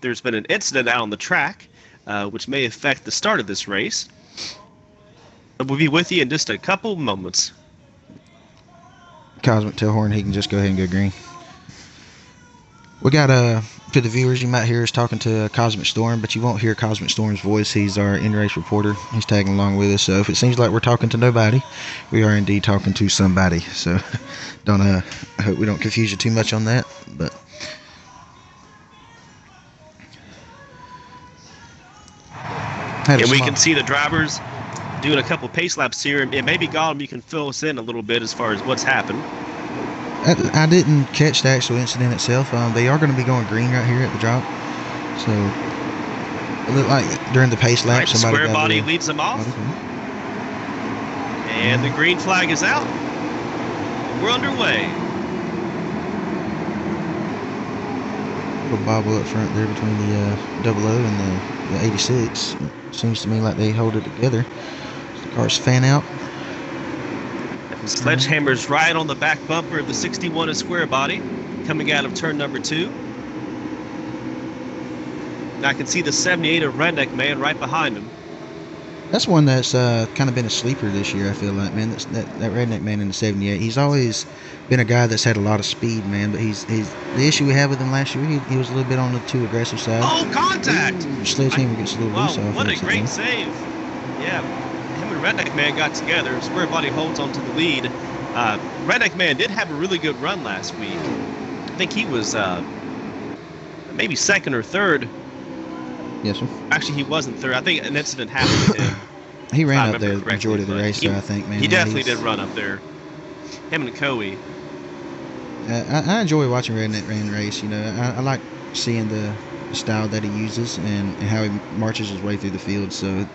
There's been an incident out on the track, which may affect the start of this race. We'll be with you in just a couple moments. Cosmic Tailhorn, he can just go ahead and go green. We got to the viewers, you might hear us talking to Cosmic Storm, but you won't hear Cosmic Storm's voice. He's our in-race reporter. He's tagging along with us. So if it seems like we're talking to nobody, we are indeed talking to somebody. So don't I hope we don't confuse you too much on that. But and we can see the drivers doing a couple pace laps here, and maybe Gollum, you can fill us in a little bit as far as what's happened. I didn't catch the actual incident itself. They are going to be going green right here at the drop. So it looked like during the pace lap, somebody square body leads them off. And the green flag is out. We're underway. A little bobble up front there between the 00 and the 86. Seems to me like they hold it together. The cars fan out. Sledgehammer's right on the back bumper of the 61 and square body, coming out of turn number 2. Now I can see the 78 of Redneck Man right behind him. That's one that's kind of been a sleeper this year. I feel like, man, that redneck man in the '78. He's always been a guy that's had a lot of speed, man. But he's the issue we had with him last year. He was a little bit on the too aggressive side. Oh, contact! Sledgehammer gets a little loose off. What a great save! Yeah, him and Redneck Man got together. Square Body holds on to the lead. Redneck Man did have a really good run last week. I think he was maybe second or third. Yes, sir. Actually, he wasn't third. I think an incident happened with him. He ran up there the majority of the race, I think, man. He definitely did run up there. Him and Coey. I enjoy watching Redneck Man race. You know, I like seeing the style that he uses and how he marches his way through the field. So,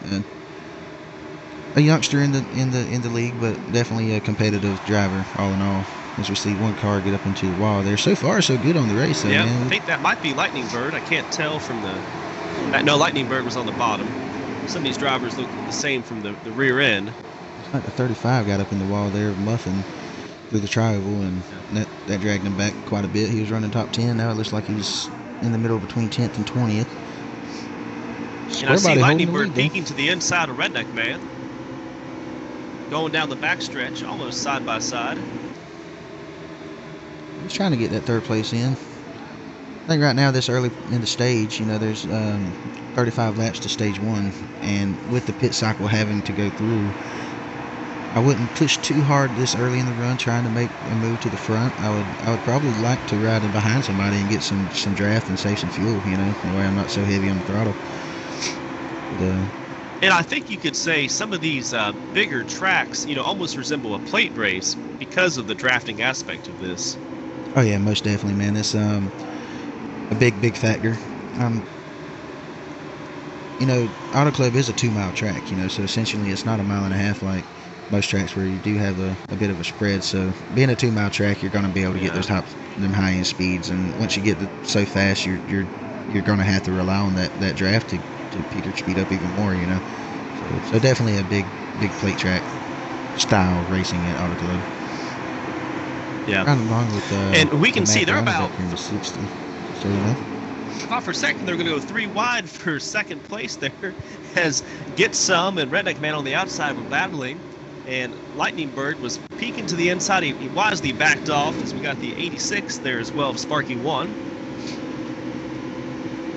a youngster in the league, but definitely a competitive driver all in all. As we see one car get up into the wall there. So far, so good on the race, though, man. I think that might be Lightning Bird. I can't tell from the. No, Lightning Bird was on the bottom. Some of these drivers look the same from the rear end. It's like the 35 got up in the wall there, muffing through the tri-oval, and that dragged him back quite a bit. He was running top 10. Now it looks like he's in the middle between 10th and 20th. And I see Lightning Bird peeking to the inside of Redneck Man. Going down the backstretch, almost side by side. He's trying to get that third place in. I think right now, this early in the stage, you know, there's 35 laps to stage 1, and with the pit cycle having to go through, I wouldn't push too hard this early in the run trying to make a move to the front. I would probably like to ride in behind somebody and get some draft and save some fuel, you know, that way I'm not so heavy on the throttle. And I think you could say some of these bigger tracks, you know, almost resemble a plate race because of the drafting aspect of this. Oh yeah, most definitely, man. It's a big factor. You know, Autoclub is a 2-mile track, you know, so essentially it's not a mile and a half like most tracks where you do have a bit of a spread. So being a 2-mile track, you're going to be able to get them high end speeds, and once you get so fast, you're going to have to rely on that draft to Peter speed up even more, you know. So definitely a big plate track style racing at Autoclub. Yeah. Right along with and we can see they're about in the 60. So, you know. Thought for a second they're going to go 3 wide for second place there, as Get Some and Redneck Man on the outside were battling, and Lightning Bird was peeking to the inside. He wisely backed off, as we got the 86 there as well of Sparky 1.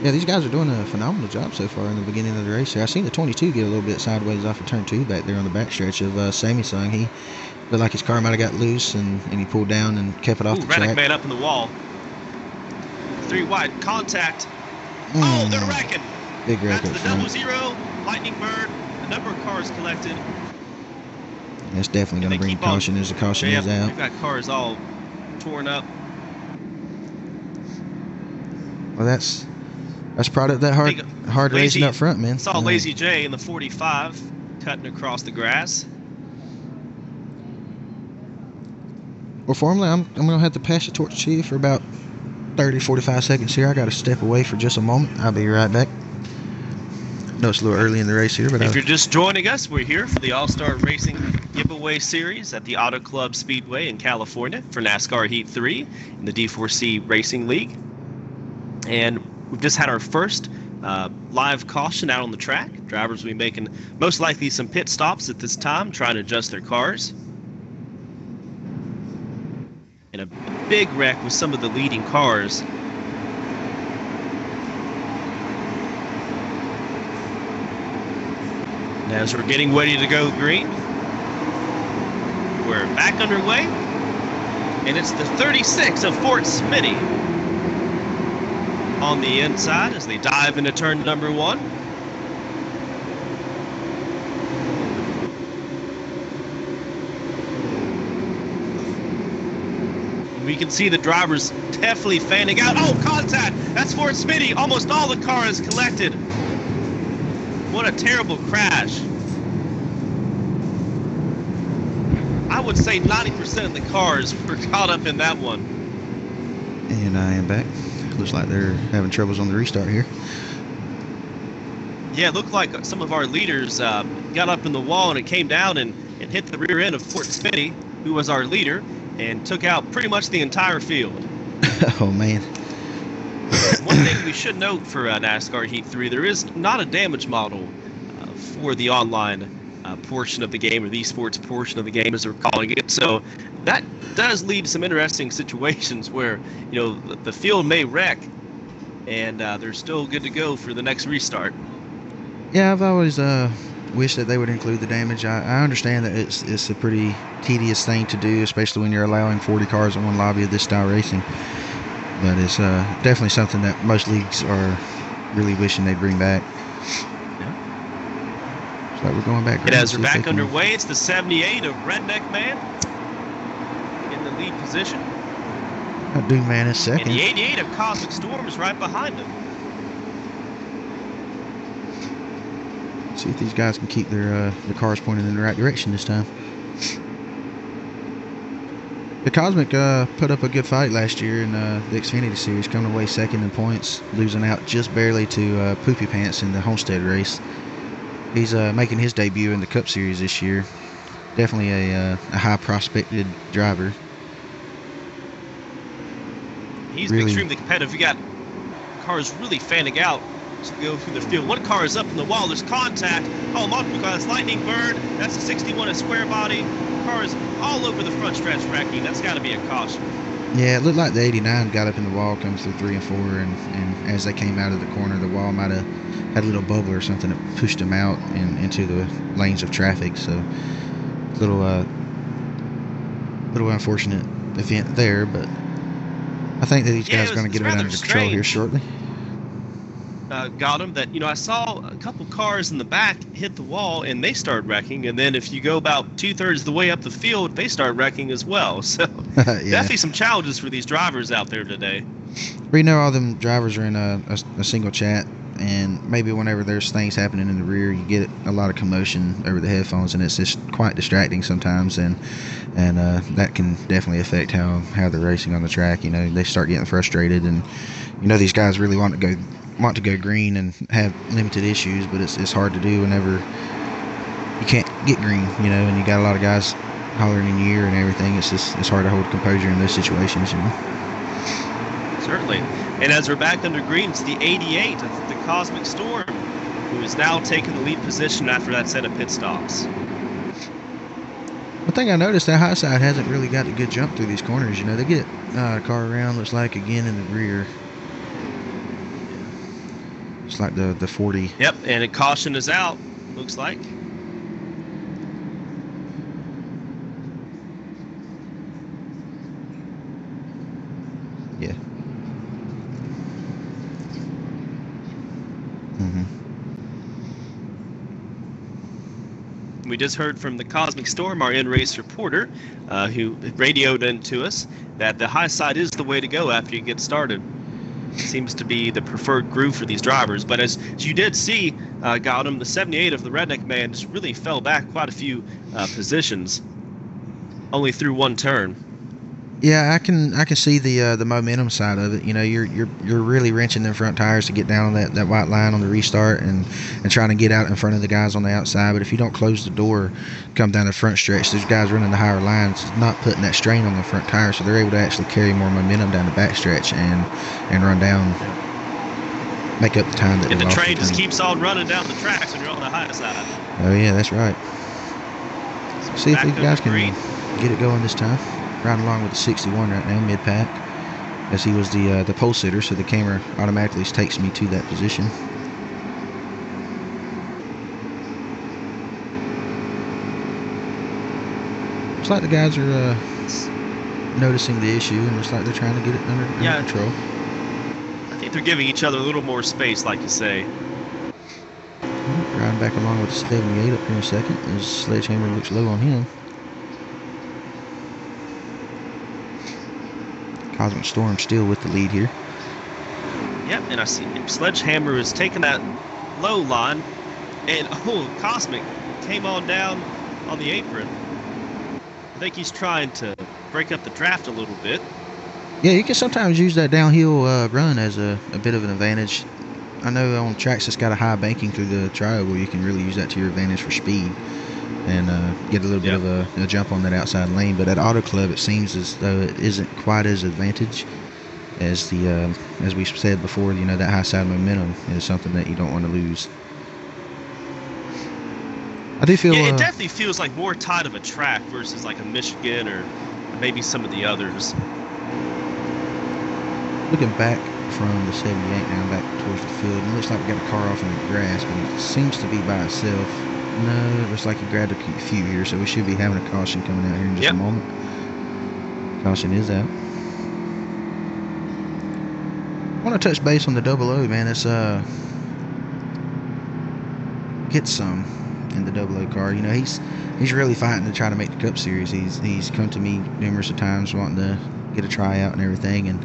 Yeah, these guys are doing a phenomenal job so far in the beginning of the race here. I seen the 22 get a little bit sideways off of turn 2 back there on the backstretch of Samsung. He looked like his car might have got loose, and he pulled down and kept it off the track. Redneck Man up in the wall. 3 wide, contact. Oh, they're wrecking. Big wreck. That's the 00, Lightning Bird, the number of cars collected. That's definitely going to bring caution as the caution is out. They've got cars all torn up. Well, that's part of that hard racing up front, man. Saw Lazy J in the 45 cutting across the grass. Well, formally, I'm going to have to pass the torch to you for about 30-45 seconds here. I got to step away for just a moment. I'll be right back. I know it's a little early in the race here, but if you're just joining us, we're here for the All-Star Racing Giveaway Series at the Autoclub Speedway in California for NASCAR Heat 3 in the D4C Racing League. And we've just had our first live caution out on the track. Drivers will be making most likely some pit stops at this time, trying to adjust their cars. And a big wreck with some of the leading cars. And as we're getting ready to go green, we're back underway. And it's the 36 of Fort Smitty on the inside as they dive into turn number 1. We can see the drivers definitely fanning out. Oh, contact! That's Fort Smitty. Almost all the cars collected. What a terrible crash. I would say 90% of the cars were caught up in that one. And I am back. Looks like they're having troubles on the restart here. Yeah, it looked like some of our leaders got up in the wall, and it came down and hit the rear end of Fort Smitty, who was our leader, and took out pretty much the entire field. Oh, man. One thing we should note for NASCAR Heat 3, there is not a damage model for the online portion of the game, or the esports portion of the game, as they're calling it. So that does lead to some interesting situations where, you know, the field may wreck, and they're still good to go for the next restart. Yeah, I've always wished that they would include the damage. I understand that it's a pretty tedious thing to do, especially when you're allowing 40 cars in one lobby of this style racing. But it's definitely something that most leagues are really wishing they'd bring back. So we're going back. And as we're back underway, it's the 78 of Redneck Man in the lead position. Doom Man is second. And the 88 of Cosmic Storm is right behind him. See if these guys can keep their cars pointed in the right direction this time. The Cosmic put up a good fight last year in the Xfinity series, coming away second in points, losing out just barely to Poopy Pants in the Homestead race. He's making his debut in the Cup Series this year. Definitely a high prospected driver. He's really extremely competitive. You got cars really fanning out to go through the field. One car is up in the wall. There's contact. Oh, multiple cars. Lightning Bird. That's a 61, a square body. Cars all over the front stretch wrecking. That's got to be a caution. Yeah, it looked like the 89 got up in the wall, comes through 3 and 4, and as they came out of the corner, the wall might have had a little bubble or something that pushed them out into the lanes of traffic. So, little unfortunate event there, but I think that these guys are going to get it under control here shortly. Got him that, you know, I saw a couple cars in the back hit the wall and they start wrecking, and then if you go about 2/3 of the way up the field, they start wrecking as well. So yeah. Definitely some challenges for these drivers out there today. We know all them drivers are in a single chat, and maybe whenever there's things happening in the rear, you get a lot of commotion over the headphones, and it's just quite distracting sometimes, and that can definitely affect how they're racing on the track. You know, they start getting frustrated, and you know these guys really want to go green and have limited issues, but it's hard to do whenever you can't get green, you know, and you got a lot of guys hollering in your ear and everything. It's hard to hold composure in those situations, you know. Certainly. And as we're back under green, it's the 88 of the Cosmic Storm, who is now taking the lead position after that set of pit stops. One thing I noticed, that high side hasn't really got a good jump through these corners. You know, they get a car around, looks like, again in the rear. It's like the 40. Yep, and a caution is out, looks like. Yeah. We just heard from the Cosmic Storm, our in-race reporter, who radioed into us that the high side is the way to go after you get started. Seems to be the preferred groove for these drivers. But as you did see, Gautam, the 78 of the Redneck Man just really fell back quite a few positions, only through one turn. Yeah, I can see the momentum side of it. You know, you're really wrenching them front tires to get down on that white line on the restart and trying to get out in front of the guys on the outside. But if you don't close the door, come down the front stretch, there's guys running the higher lines, not putting that strain on the front tires, so they're able to actually carry more momentum down the back stretch and run down, make up the time that. And the train just keeps on running down the tracks when you're on the high side. Oh yeah, that's right. See if these guys can get it going this time. Riding along with the 61 right now, mid-pack, as he was the pole sitter, so the camera automatically takes me to that position. Looks like the guys are noticing the issue, and looks like they're trying to get it under control. I think they're giving each other a little more space, like you say. Riding back along with the 78 up here in a second, as Sledgehammer looks low on him. Cosmic Storm still with the lead here. Yep, and I see Sledgehammer is taking that low line, and Cosmic came on down on the apron. I think he's trying to break up the draft a little bit. Yeah, you can sometimes use that downhill run as a bit of an advantage. I know on tracks that's got a high banking through the triangle, you can really use that to your advantage for speed and get a little bit of a jump on that outside lane. But at Autoclub, it seems as though it isn't quite as advantage as as we said before. You know, that high side momentum is something that you don't want to lose. I do feel. Yeah, it definitely feels like more tight of a track versus like a Michigan or maybe some of the others. Looking back from the 78 now back towards the field, it looks like we got a car off in the grass, but it seems to be by itself. No, it looks like he grabbed a few here, so we should be having a caution coming out here in just a moment. Caution is out. I want to touch base on the 00, man. It's get some in the 00 car. You know, he's really fighting to try to make the Cup Series. He's come to me numerous of times wanting to get a tryout and everything, and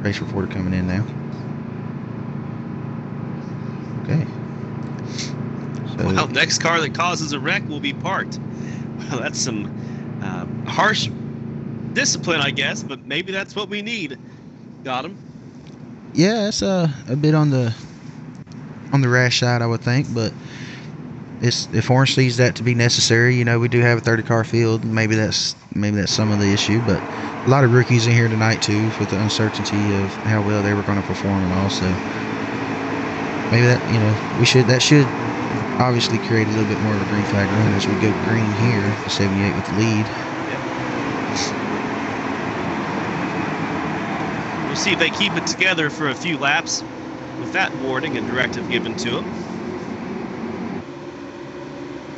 race reporter coming in now. Okay. So, well, next car that causes a wreck will be parked. Well, that's some harsh discipline, I guess, but maybe that's what we need. Got him. Yeah, it's a bit on the rash side, I would think, but if Horn sees that to be necessary, you know, we do have a 30-car field. Maybe that's some of the issue, but a lot of rookies in here tonight too, with the uncertainty of how well they were going to perform and all. So maybe that, you know, that should obviously create a little bit more of a green flag run as we go green here. 78 with the lead. We'll see if they keep it together for a few laps with that warning and directive given to them.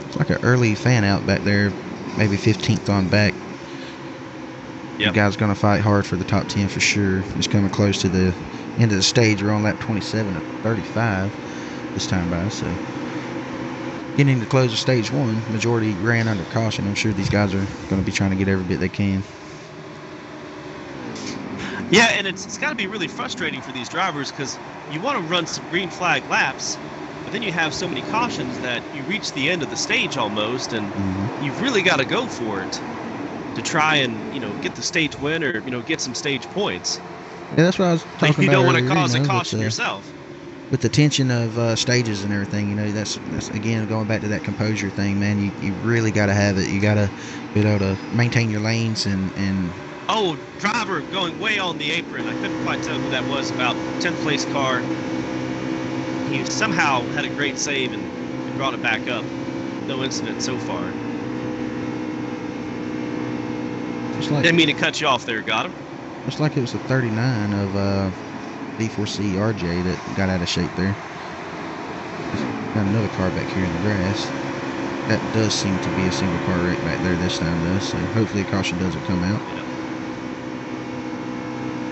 It's like an early fan out back there, maybe 15th on back. The guy's going to fight hard for the top 10 for sure. He's coming close to the end of the stage. We're on lap 27 at 35 this time by, so getting to close of stage 1. Majority ran under caution. I'm sure these guys are going to be trying to get every bit they can. Yeah, and it's got to be really frustrating for these drivers because you want to run some green flag laps, but then you have so many cautions that you reach the end of the stage almost, and you've really got to go for it to try and, you know, get the stage win or, you know, get some stage points. Yeah, that's what I was talking about. You don't want to earlier, cause you know, a caution yourself. With the tension of stages and everything, you know, that's again going back to that composure thing, man. You really got to have it. You got to be able to maintain your lanes and. Oh, driver going way on the apron. I couldn't quite tell who that was. About 10th place car. He somehow had a great save and brought it back up. No incident so far. Like, didn't mean to cut you off there. Got him. Looks like it was the 39 of D4C RJ that got out of shape there. Got another car back here in the grass. That does seem to be a single car wreck back there this time, though. So hopefully a caution doesn't come out. Yeah.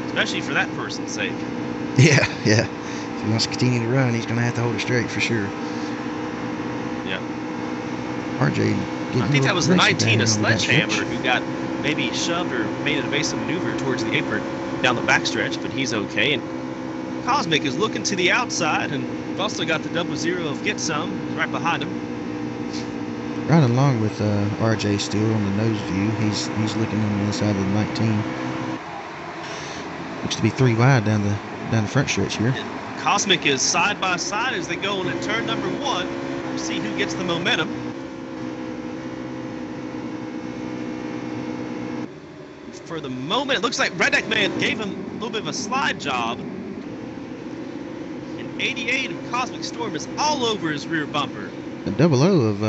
Especially for that person's sake. Yeah. If he wants to continue to run, he's going to have to hold it straight for sure. Yeah. RJ. I think that was the 19 of Sledgehammer who got maybe shoved or made an evasive maneuver towards the apron down the backstretch, but he's okay. And Cosmic is looking to the outside, and we've also got the 00 of Get Some right behind him. Right along with RJ still on the nose view. He's looking on the inside of the 19. Looks to be 3 wide down the front stretch here. And Cosmic is side by side as they go into turn number 1. We'll see who gets the momentum. For the moment, it looks like Redneck Man gave him a little bit of a slide job. And 88 of Cosmic Storm is all over his rear bumper. The 00 of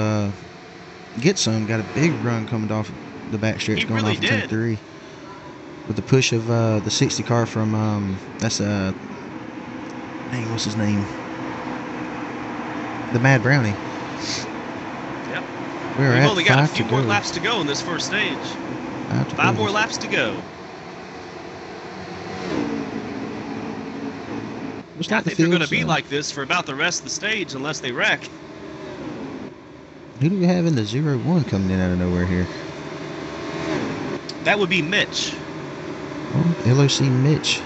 Get Some got a big run coming off the backstretch going really off of turn 3. With the push of the 60 car from, what's his name? The Mad Brownie. Yep. We've only got a few more laps to go in this first stage. 5 more laps to go. I think they're going to be like this for about the rest of the stage unless they wreck. Who do we have in the 01 coming in out of nowhere here? That would be Mitch. Oh, LOC Mitch.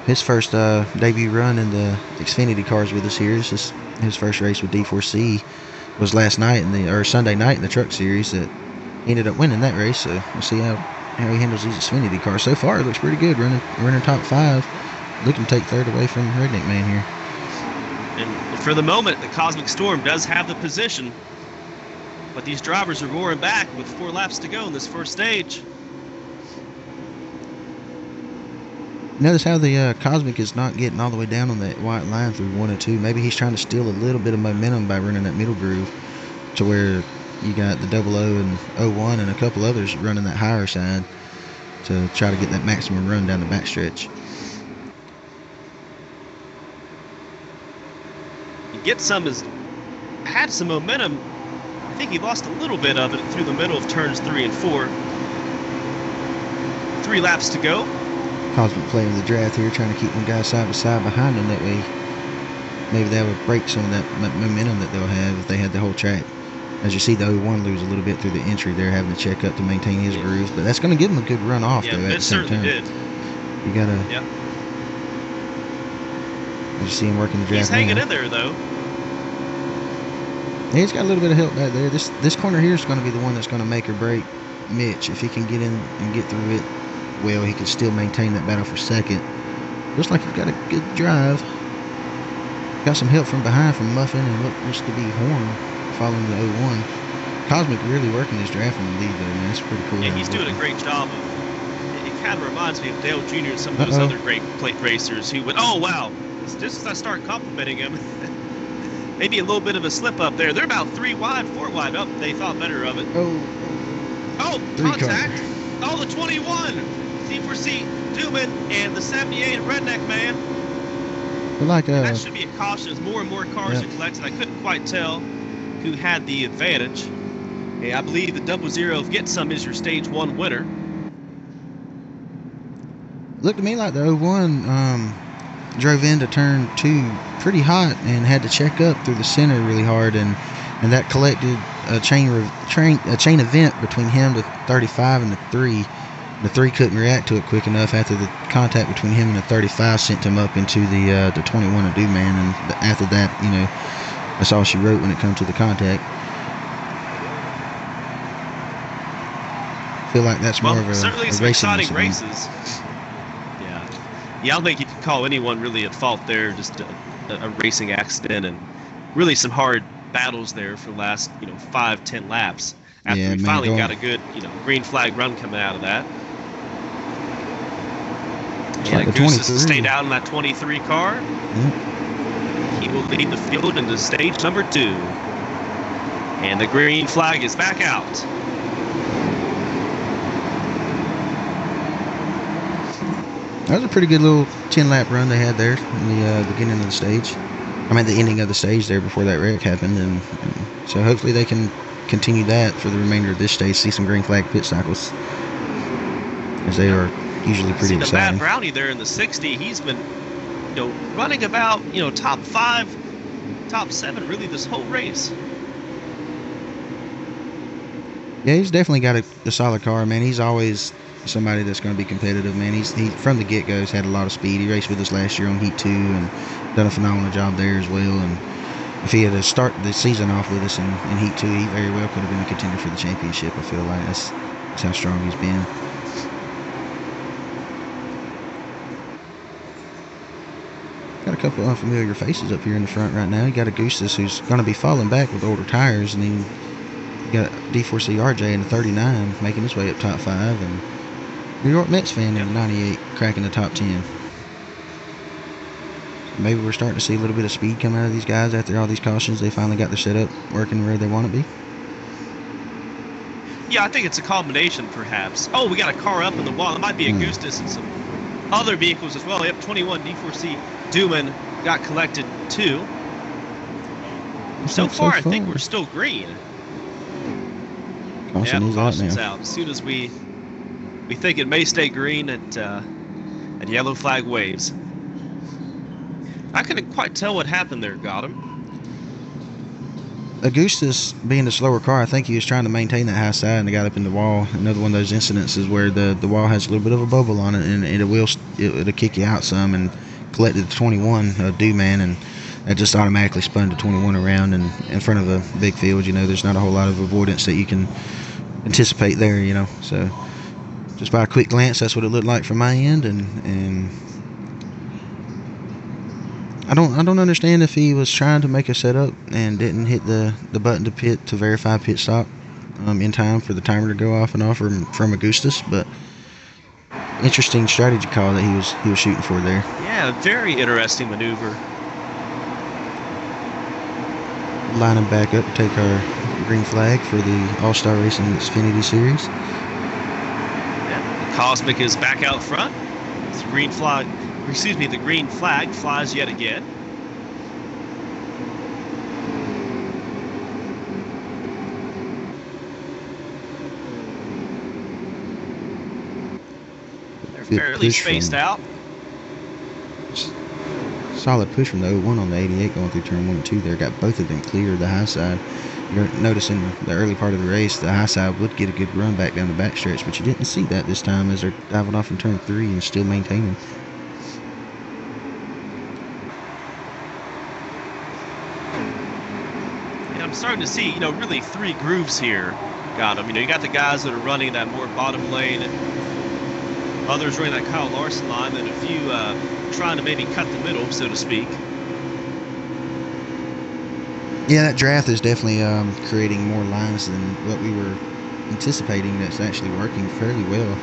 His first debut run in the Xfinity cars with us here. This is his first race with D4C. Was last night or Sunday night in the Truck Series that he ended up winning that race. So we'll see how he handles these Xfinity cars. So far, it looks pretty good. Running top 5. Looking to take third away from Redneck Man here. And for the moment, the Cosmic Storm does have the position. But these drivers are roaring back with 4 laps to go in this first stage. Notice how the Cosmic is not getting all the way down on that white line through 1 and 2. Maybe he's trying to steal a little bit of momentum by running that middle groove to where you got the 00 and 01 and a couple others running that higher side to try to get that maximum run down the backstretch. Has had some momentum. I think he lost a little bit of it through the middle of turns 3 and 4. 3 laps to go. Cosmic playing the draft here, trying to keep them guys side by side behind them. That way, maybe that would break some of that momentum that they'll have if they had the whole track. As you see, the 01 lose a little bit through the entry there, having to check up to maintain his groove. But that's going to give him a good run off, though, at the same time. Did. You got to... Yeah. You see him working the draft. He's hanging in there, though. Yeah, he's got a little bit of help back there. This corner here is going to be the one that's going to make or break Mitch. If he can get in and get through it well, he can still maintain that battle for second. Looks like he's got a good drive. Got some help from behind from Muffin and what looks to be Horn following the 01. Cosmic really working this draft in the lead, though, man. That's pretty cool. Yeah, he's doing a great job of. It kind of reminds me of Dale Jr. and some of those other great plate racers who would. Oh wow! Just as I start complimenting him, maybe a little bit of a slip up there. They're about 4 wide up. They thought better of it. Oh, contact! Oh, the 21, D4C Newman and the 78 Redneck Man. That should be a caution as more and more cars are collected. I couldn't quite tell who had the advantage. Hey, I believe the 00 of Get Some is your stage 1 winner. Looked to me like the 01 drove into turn 2 pretty hot and had to check up through the center really hard, and that collected a chain event between him, the 35, and the 3. The 3 couldn't react to it quick enough after the contact between him and the 35 sent him up into the 21 of Do-Man, and after that, you know, that's all she wrote when it comes to the contact. I feel like that's more of a certainly some racing exciting races. Yeah, I don't think you can call anyone really at fault there. Just a racing accident, and really some hard battles there for the last 5-10 laps. After we finally got a good green flag run coming out of that. Yeah, like Goose has stayed out in that 23 car. Yep. He will lead the field into stage number 2. And the green flag is back out. That was a pretty good little 10-lap run they had there in the beginning of the stage. I mean, the ending of the stage there before that wreck happened. And so hopefully they can continue that for the remainder of this stage, see some green flag pit cycles, as they are usually pretty exciting. The Matt Brownie there in the 60, he's been running about top 5, top 7 really this whole race. Yeah, he's definitely got a solid car, man. He's always somebody that's going to be competitive, man. He from the get-go has had a lot of speed. He raced with us last year on Heat 2 and done a phenomenal job there as well. And if he had to start the season off with us in Heat 2, he very well could have been a contender for the championship. I feel like that's how strong he's been. Got a couple of unfamiliar faces up here in the front right now. You got Augustus, who's going to be falling back with older tires, and then you got D4C RJ in the 39 making his way up top 5, and New York Mets fan in the 98 cracking the top 10. Maybe we're starting to see a little bit of speed come out of these guys after all these cautions. They finally got their setup working where they want to be. Yeah, I think it's a combination, perhaps. Oh, we got a car up in the wall. It might be Augustus and some other vehicles as well. Yep, 21 D4C Dooman got collected too. So far, I think we're still green. Caution is out now. Out. As soon as we think it may stay green at yellow flag waves. I couldn't quite tell what happened there, Gotham. Augustus, being the slower car, I think he was trying to maintain that high side and got up in the wall. Another one of those incidences where the wall has a little bit of a bubble on it, and it'll kick you out some, and collected the 21 Do-Man, and that just automatically spun the 21 around and in front of a big field. There's not a whole lot of avoidance that you can anticipate there, So just by a quick glance, that's what it looked like from my end, and I don't understand if he was trying to make a setup and didn't hit the button to pit to verify pit stop in time for the timer to go off and off from Augustus, but interesting strategy call that he was shooting for there. Yeah, very interesting maneuver. Lining back up to take our green flag for the All-Star Racing Xfinity Series. Yeah, Cosmic is back out front. The green flag flies yet again. They're fairly spaced out. Solid push from the 01 on the 88 going through turn 1 and 2 there. Got both of them clear the high side. You're noticing the early part of the race, the high side would get a good run back down the backstretch, but you didn't see that this time as they're diving off in turn 3 and still maintaining. And I'm starting to see, really 3 grooves here. Got them. You got the guys that are running that more bottom lane, and others running that Kyle Larson line, and a few trying to maybe cut the middle, so to speak. Yeah, that draft is definitely creating more lines than what we were anticipating. That's actually working fairly well.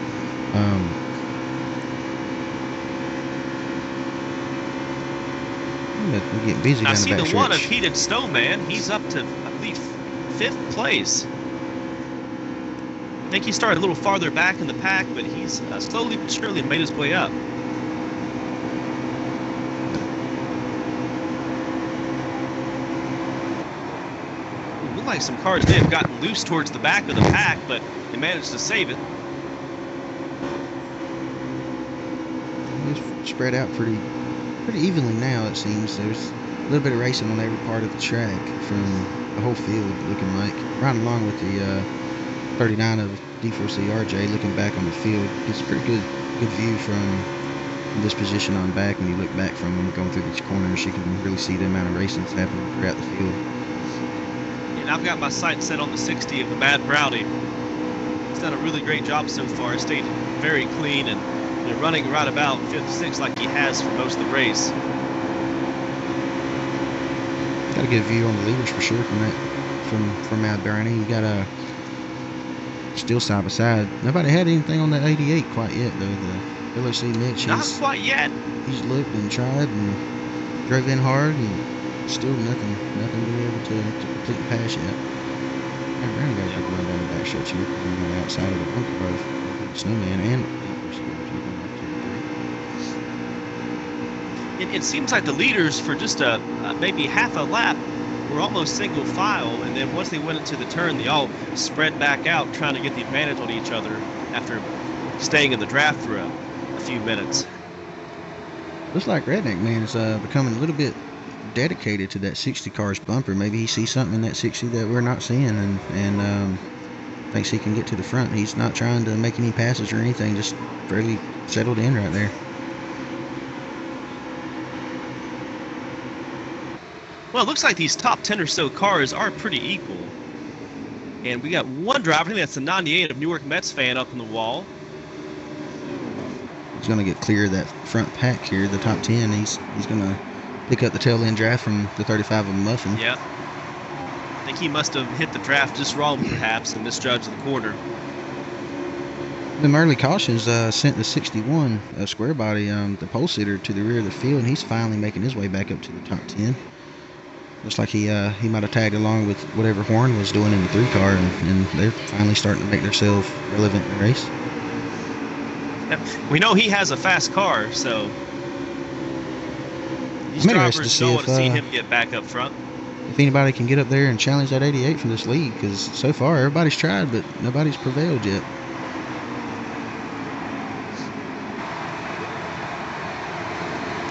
We're getting busy down the backstretch. I see the one of Heated Snowman. He's up to, I believe, 5th place. I think he started a little farther back in the pack, but he's slowly but surely made his way up. Like some cars may have gotten loose towards the back of the pack, but they managed to save it. It's spread out pretty evenly now, it seems. There's a little bit of racing on every part of the track from the whole field, looking like. Right along with the 39 of D4C RJ, looking back on the field. It's a pretty good view from this position on back. When you look back from them going through these corners, you can really see the amount of racing that's happening throughout the field. I've got my sights set on the 60 of the Mad Brownie. He's done a really great job so far. He's stayed very clean and running right about 5th, 6th like he has for most of the race. Got a good view on the leaders for sure from Mad Brownie. You got a still side by side. Nobody had anything on that 88 quite yet though. The LOC Mitch. Not quite yet. He's looked and tried and drove in hard and still nothing to be able to complete the pass yet. We're going to go run down the back stretch here, on the outside of the bunker of Snowman and it seems like the leaders for just maybe half a lap were almost single file, and then once they went into the turn, they all spread back out trying to get the advantage on each other after staying in the draft for a few minutes. Looks like Redneck Man is becoming a little bit dedicated to that 60 cars bumper. Maybe he sees something in that 60 that we're not seeing and thinks he can get to the front. He's not trying to make any passes or anything, just fairly settled in right there. Well, it looks like these top 10 or so cars are pretty equal. And we got one driver, I think that's the 98 of Newark Mets fan up on the wall. He's going to get clear of that front pack here, the top 10. He's going to pick up the tail end draft from the 35 of Muffin. Yeah. I think he must have hit the draft just wrong, perhaps, and misjudged the corner. The early cautions sent the 61 square body, the pole sitter, to the rear of the field, and he's finally making his way back up to the top 10. Looks like he might have tagged along with whatever Horn was doing in the 3 car, and they're finally starting to make themselves relevant in the race. We know he has a fast car, so these drivers don't want to see him get back up front. If anybody can get up there and challenge that 88 from this lead, because so far everybody's tried, but nobody's prevailed yet.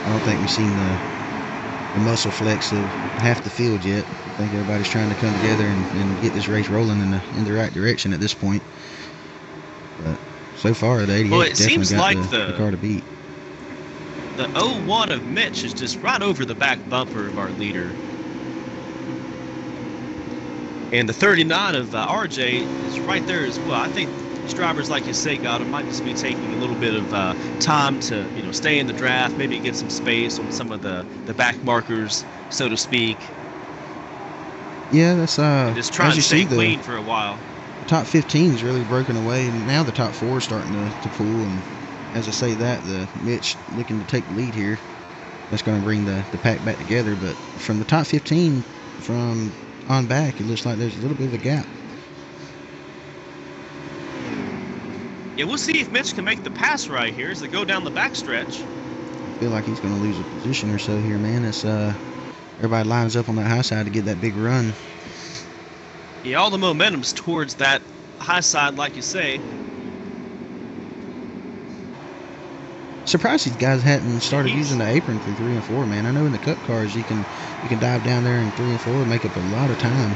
I don't think we've seen the muscle flex of half the field yet. I think everybody's trying to come together and get this race rolling in the right direction at this point. But so far, the 88 definitely got the car to beat. The 01 of Mitch is just right over the back bumper of our leader. And the 39 of RJ is right there as well. I think these drivers, like you say, might just be taking a little bit of time to, stay in the draft, maybe get some space on some of the back markers, so to speak. Yeah, that's just trying to stay clean for a while. The top 15 is really broken away, and now the top 4 is starting to pull, and as I say that, the Mitch looking to take the lead here. That's going to bring the pack back together. But from the top 15, from on back, it looks like there's a little bit of a gap. Yeah, we'll see if Mitch can make the pass right here as they go down the backstretch. I feel like he's going to lose a position or so here, man. It's everybody lines up on that high side to get that big run. Yeah, all the momentum's towards that high side, like you say. Surprised these guys hadn't started using the apron through 3 and 4, man. I know in the Cup cars you can dive down there in 3 and 4 and make up a lot of time.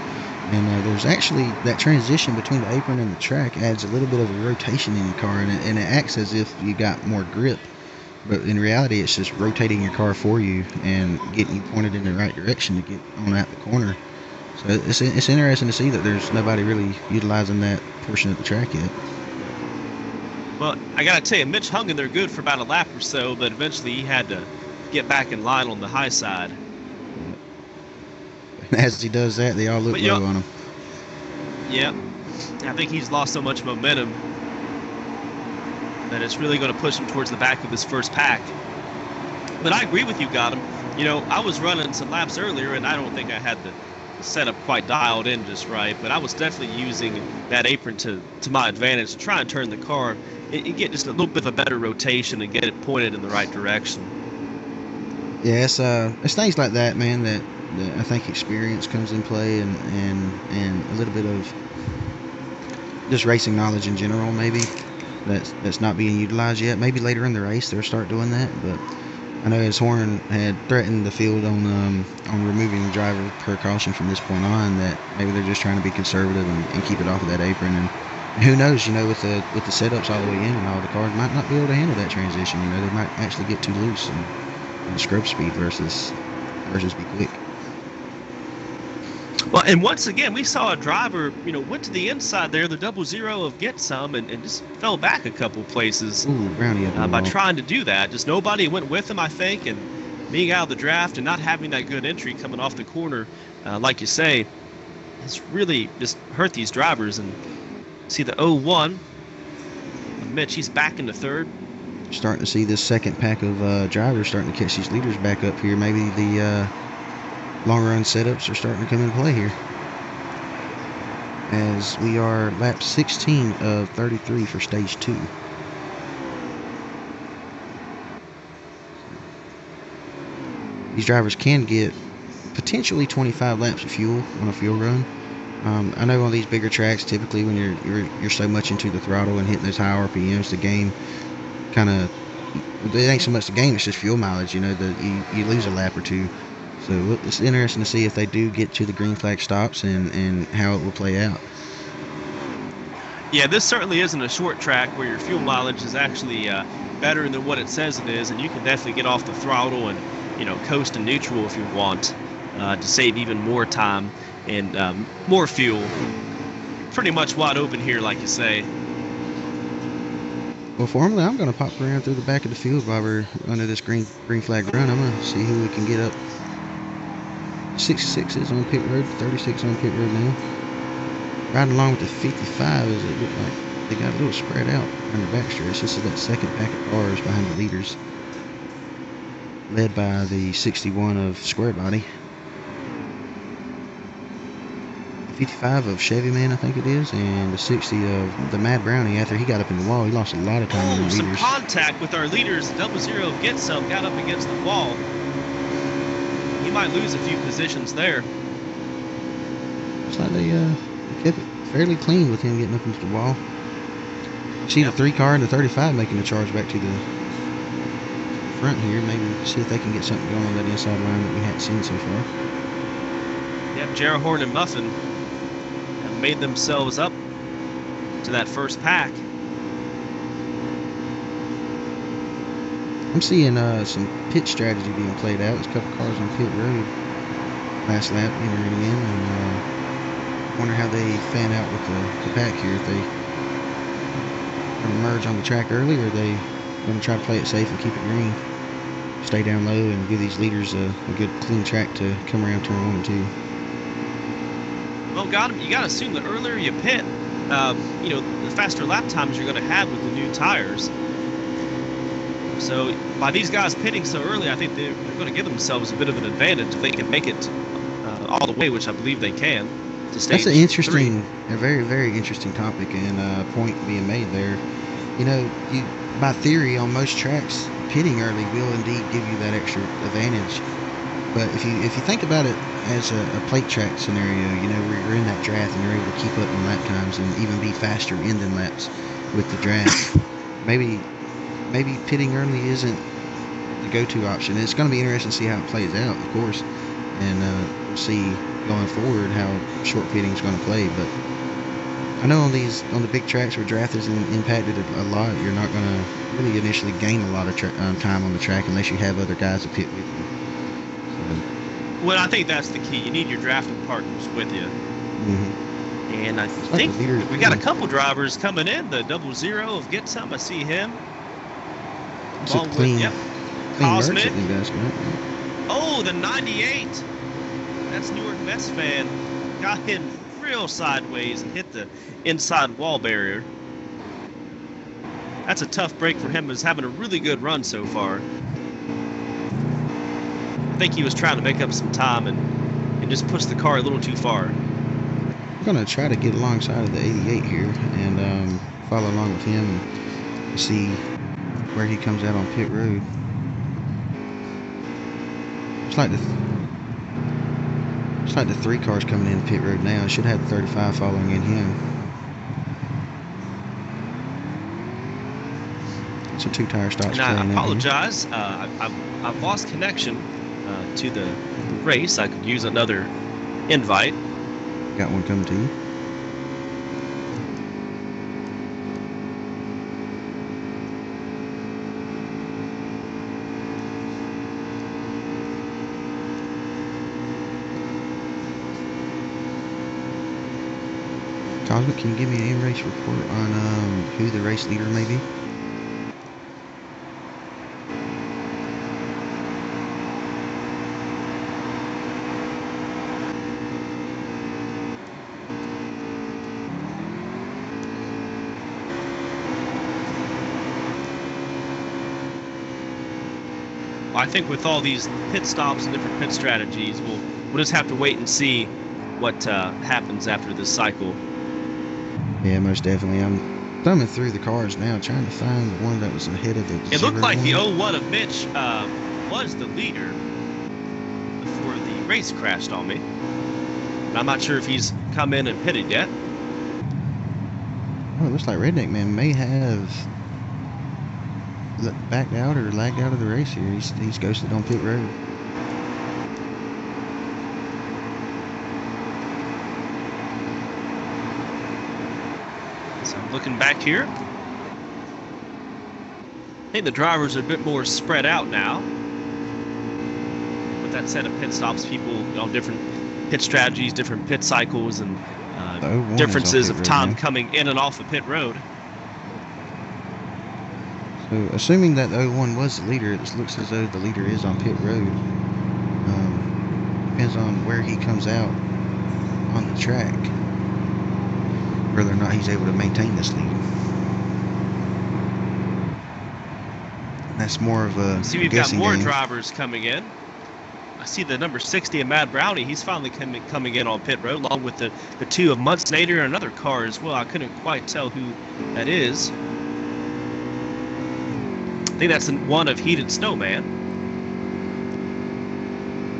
And there's actually that transition between the apron and the track adds a little bit of a rotation in your car, and it acts as if you got more grip. But in reality, it's just rotating your car for you and getting you pointed in the right direction to get on out the corner. So it's interesting to see that there's nobody really utilizing that portion of the track yet. Well, I got to tell you, Mitch hung in there good for about a lap or so, but eventually he had to get back in line on the high side. As he does that, they all look low on him. Yeah, I think he's lost so much momentum that it's really going to push him towards the back of his first pack. But I agree with you, Gotham. You know, I was running some laps earlier, and I don't think I had the setup quite dialed in just right, but I was definitely using that apron to my advantage to try and turn the car and get just a little bit of a better rotation and get it pointed in the right direction. Yeah, it's things like that, man, that I think experience comes in play, and a little bit of just racing knowledge in general, maybe that's not being utilized yet. Maybe later in the race they'll start doing that, but I know as Horn had threatened the field on removing the driver per caution from this point on, that maybe they're just trying to be conservative and keep it off of that apron. And who knows, you know, with the setups all the way in and all, the cars might not be able to handle that transition. You know, they might actually get too loose and scrub speed versus be quick. Well, and once again, we saw a driver, you know, went to the inside there, the 00 of get some, and just fell back a couple places. Ooh, Brownie by trying to do that. Just nobody went with him, I think, and being out of the draft and not having that good entry coming off the corner, like you say, has really just hurt these drivers. And see the 01, Mitch, he's back into third. Starting to see this second pack of drivers starting to catch these leaders back up here. Maybe the long run setups are starting to come into play here, as we are lap 16 of 33 for stage 2. These drivers can get potentially 25 laps of fuel on a fuel run. I know on these bigger tracks, typically when you're so much into the throttle and hitting those high RPMs, the game kind of, it ain't so much the game, it's just fuel mileage. You know, you lose a lap or two. So it's interesting to see if they do get to the green flag stops and how it will play out. Yeah, this certainly isn't a short track where your fuel mileage is actually better than what it says it is, and you can definitely get off the throttle and, you know, coast in neutral if you want to save even more time and more fuel. Pretty much wide open here, like you say. Well, formally, I'm going to pop around through the back of the field while we're under this green flag run. I'm going to see who we can get up. 66 is on pit road, 36 on pit road now. Riding along with the 55 as it looked like they got a little spread out on the backstretch. This is that second pack of cars behind the leaders, led by the 61 of Square Body. 55 of Chevy Man, I think it is, and the 60 of the Mad Brownie. After he got up in the wall, he lost a lot of time in the leaders. Some contact with our leaders. 00 of Get Some got up against the wall. He might lose a few positions there. Looks like they kept it fairly clean with him getting up into the wall. See the 3 car and the 35 making the charge back to the front here. Maybe see if they can get something going on that inside line that we haven't seen so far. Yep, Jarrah Horn and Muffin have made themselves up to that first pack. I'm seeing some pit strategy being played out. There's a couple cars on pit road last lap entering in, and wonder how they fan out with the pack here. If they going to merge on the track early, or are they going to try to play it safe and keep it green, stay down low, and give these leaders a good clean track to come around turn 1 and 2. Well, you got to assume the earlier you pit, you know, the faster lap times you're going to have with the new tires. So by these guys pitting so early, I think they're going to give themselves a bit of an advantage if they can make it all the way, which I believe they can, to stage That's an interesting, 3. a very, very interesting topic and point being made there. You know, by theory on most tracks, pitting early will indeed give you that extra advantage. But if you think about it as a plate track scenario, you know, where you're in that draft and you're able to keep up in lap times and even be faster ending laps with the draft, maybe pitting early isn't the go-to option. It's going to be interesting to see how it plays out, of course, and we'll see going forward how short pitting is going to play. But I know on the big tracks where draft is impacted a lot, you're not going to really initially gain a lot of time on the track unless you have other guys to pit with you. Well, I think that's the key. You need your drafting partners with you. Mm-hmm. And I think we got a couple drivers coming in. The 00 of Get Some, I see him. It's a clean Cosmic. Oh, the 98. That's Newark Mets fan. Got hit real sideways and hit the inside wall barrier. That's a tough break for him. He's having a really good run so far. I think he was trying to make up some time and just push the car a little too far. I'm going to try to get alongside of the 88 here and follow along with him and see where he comes out on pit road. It's like the 3 cars coming in pit road now. I should have the 35 following in him. It's a 2-tire stop. And I apologize. I've lost connection to the race. I could use another invite. Got one coming to you. Cosmic, can you give me an in-race report on who the race leader may be? I think with all these pit stops and different pit strategies, we'll just have to wait and see what happens after this cycle. Yeah, most definitely. I'm thumbing through the cars now, trying to find the one that was ahead of the. It looked like the 01 of Mitch was the leader before the race crashed on me. And I'm not sure if he's come in and pitted yet. Oh, it looks like Redneck Man may have backed out or lagged out of the race here. He's ghosted on pit road. So I'm looking back here. I think the drivers are a bit more spread out now. With that set of pit stops, people on different pit strategies, different pit cycles, and differences of time coming in and off the pit road. So, assuming that the 01 was the leader, it looks as though the leader is on pit road. Depends on where he comes out on the track, whether or not he's able to maintain this lead. That's more of a see, we've got more drivers coming in. I see the number 60 of Mad Brownie. He's finally coming in on pit road, along with the 2 of Munstnader and another car as well. I couldn't quite tell who that is. I think that's one of Heated Snowman.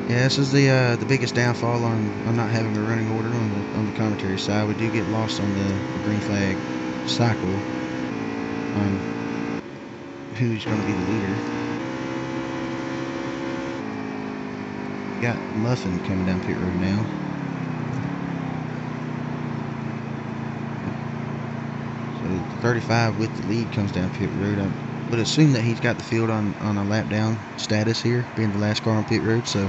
Yeah, this is the biggest downfall on not having a running order on the commentary side. We do get lost on the green flag cycle on who's going to be the leader. We got Muffin coming down pit road now. So the 35 with the lead comes down pit road. I would assume that he's got the field on a lap down status here, being the last car on pit road. So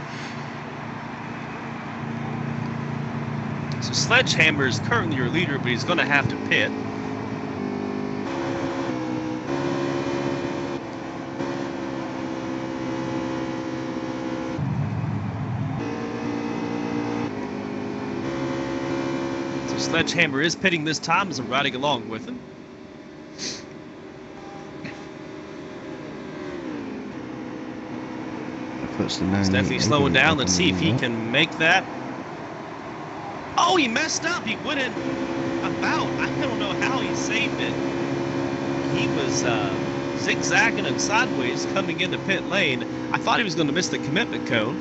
Sledgehammer is currently your leader, but he's going to have to pit. So Sledgehammer is pitting this time as I'm riding along with him. Puts the He's 98 definitely slowing down. Let's see if he up. can make that. Oh, he messed up. He went in about, I don't know how he saved it. He was zigzagging and sideways coming into pit lane. I thought he was going to miss the commitment cone.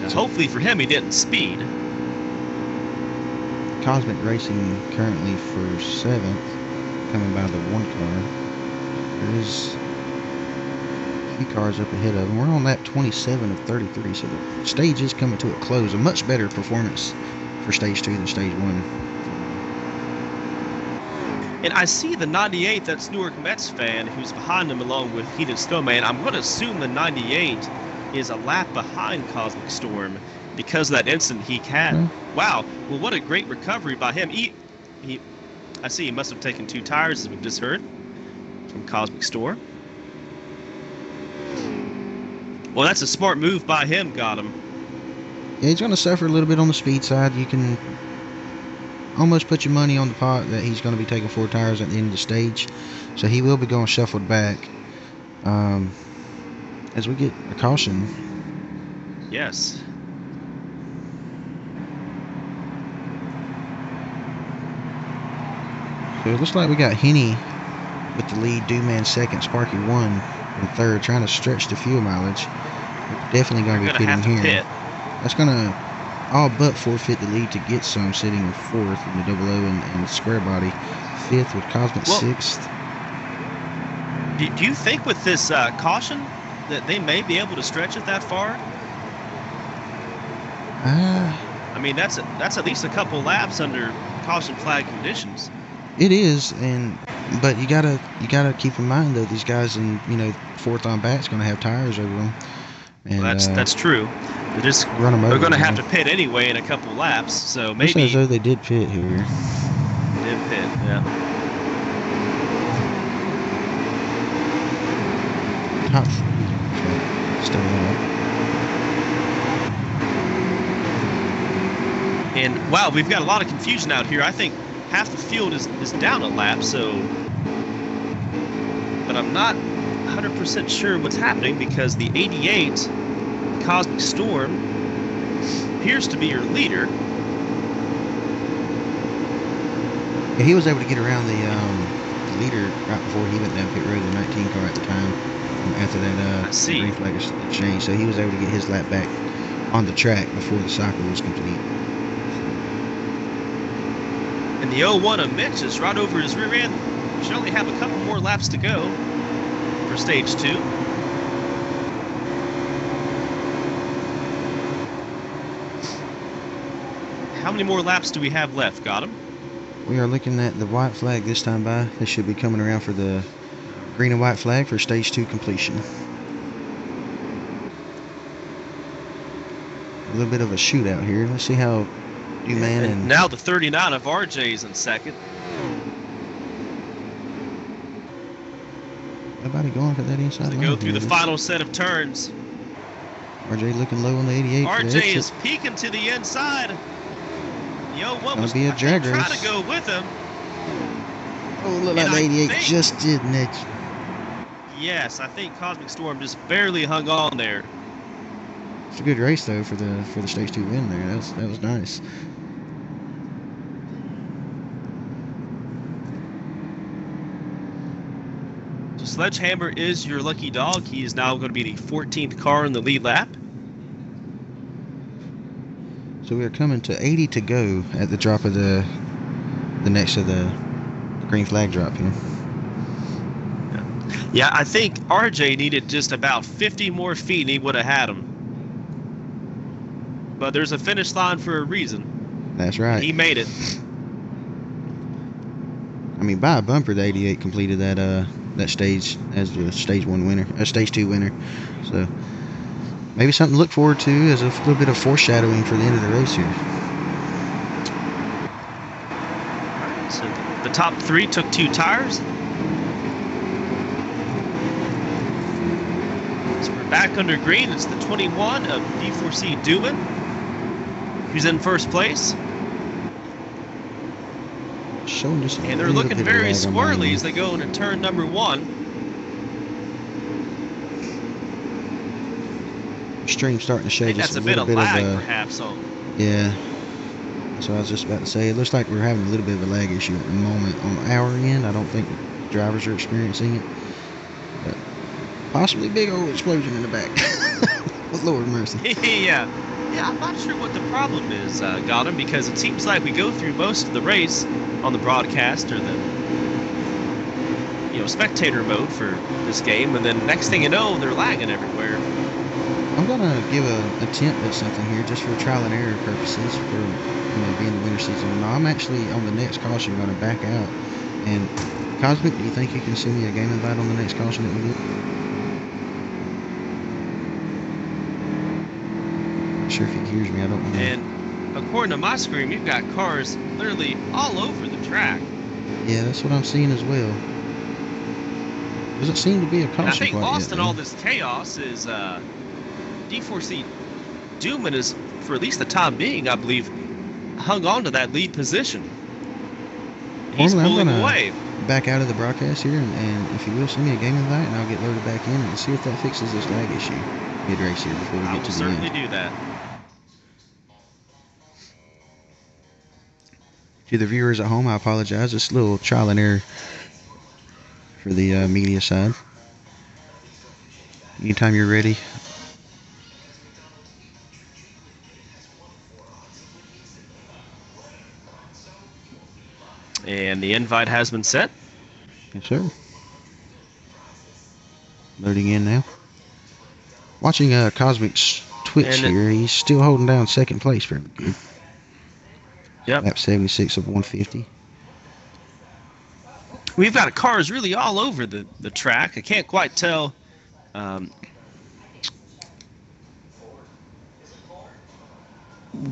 And, hopefully for him, he didn't speed. Cosmic Racing currently for 7th, coming by the 1 car. There is a few cars up ahead of them. We're on lap 27 of 33, so the stage is coming to a close. A much better performance for stage 2 than stage 1. And I see the 98, that's Newark Mets fan, who's behind him along with Heated Snowman. I'm going to assume the 98 is a lap behind Cosmic Storm because of that incident he had. Wow. Well, what a great recovery by him. I see he must have taken 2 tires, as we've just heard from Cosmic Storm. Well, that's a smart move by him, got him. Yeah, he's going to suffer a little bit on the speed side. You can almost put your money on the pot that he's going to be taking 4 tires at the end of the stage. So he will be going shuffled back as we get a caution. Yes. So it looks like we got Henny with the lead, Dewman second, Sparky 1 and 3rd, trying to stretch the fuel mileage. We're definitely going to be pitting here. Pit. That's going to all but forfeit the lead to get some, sitting in 4th in the double O and square body, 5th with Cosmic 6th. Do you think with this caution that they may be able to stretch it that far? I mean, that's at least a couple laps under caution flag conditions. It is, but you gotta keep in mind though, these guys in 4th on bat's going to have tires over them. And well, that's true. They're going to have to pit anyway in a couple laps, so maybe. Looks as though they did pit here. They did pit, yeah. Top stay up. And wow, we've got a lot of confusion out here. I think half the field is down a lap, so. But I'm not 100% sure what's happening because the 88 Cosmic Storm appears to be your leader. Yeah, he was able to get around the leader right before he went down pit road, the 19 car at the time. After that green flag exchange, so he was able to get his lap back on the track before the cycle was complete. And the 01 of Mitch is right over his rear end. Should only have a couple more laps to go for stage 2. How many more laps do we have left, got him? We are looking at the white flag this time by. They should be coming around for the green and white flag for stage 2 completion. A little bit of a shootout here. Let's see how Dewman and now the 39 of RJ is in second. Nobody going for that inside line. Go through the final set of turns. RJ looking low on the 88. RJ is peeking to the inside. The 01 was be a drag race. Trying to go with him. Oh, look like the 88 just did nick. Yes, I think Cosmic Storm just barely hung on there. It's a good race though for the stage 2 win there. That was nice. So Sledgehammer is your lucky dog. He is now going to be the 14th car in the lead lap. So we are coming to 80 to go at the drop of the next of the green flag drop here. Yeah, I think RJ needed just about 50 more feet and he would have had him. But there's a finish line for a reason. That's right. He made it. I mean, by a bumper, the 88 completed that stage as the stage 1 winner, stage 2 winner. So maybe something to look forward to as a little bit of foreshadowing for the end of the race here. So the top 3 took 2 tires. So we're back under green. It's the 21 of D4C Dewman, who's in first place. Showing just and they're looking very squirrely as they go into turn number 1. stream starting to show I think just that's a a bit little of bit lag, of a, perhaps. On yeah. So I was just about to say, it looks like we're having a little bit of a lag issue at the moment on our end. I don't think the drivers are experiencing it. But possibly big old explosion in the back. Lord mercy. yeah, I'm not sure what the problem is, Gotham, because it seems like we go through most of the race on the broadcast or the spectator mode for this game, and then next thing you know, they're lagging everywhere. I'm gonna give an attempt at something here, just for trial and error purposes, for being the winter season. No, I'm actually on the next caution gonna back out. And Cosmic, do you think you can send me a game invite on the next caution that we get? Not sure if he hears me. I don't know. And according to my screen, we've got cars literally all over the track. Yeah, that's what I'm seeing as well. Doesn't seem to be a caution. And I think lost yet, in all this chaos is D4C Dooman is, for at least the time being, I believe, hung on to that lead position. He's pulling away. Back out of the broadcast here, and if you will, send me a game invite, and I'll get loaded back in and see if that fixes this lag issue mid-race here before we get to the end. I will certainly do that. To the viewers at home, I apologize. It's a little trial and error for the media side. Anytime you're ready. And the invite has been set. Yes, sir. Loading in now. Watching Cosmic's Twitch here. He's still holding down second place fairly good. Yep. Lap 76 of 150. We've got cars really all over the track. I can't quite tell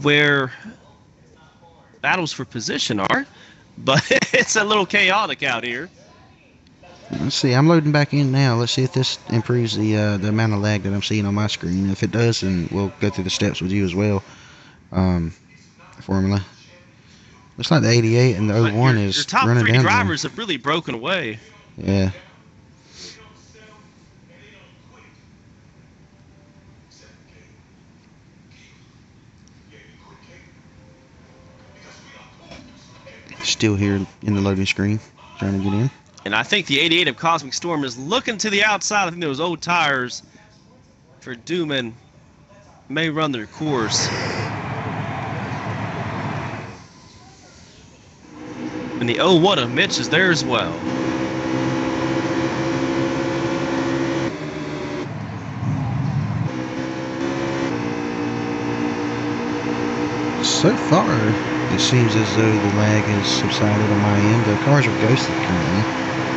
where battles for position are, but it's a little chaotic out here. Let's see. I'm loading back in now. Let's see if this improves the amount of lag that I'm seeing on my screen. If it does, then we'll go through the steps with you as well. Formula. Looks like the 88 and the 01 is your top running three down drivers have really broken away. Yeah. Still here in the loading screen, trying to get in. And I think the 88 of Cosmic Storm is looking to the outside. I think those old tires for Dooman may run their course. And the 01 of Mitch is there as well. So far, it seems as though the lag has subsided on my end. The cars are ghosted currently,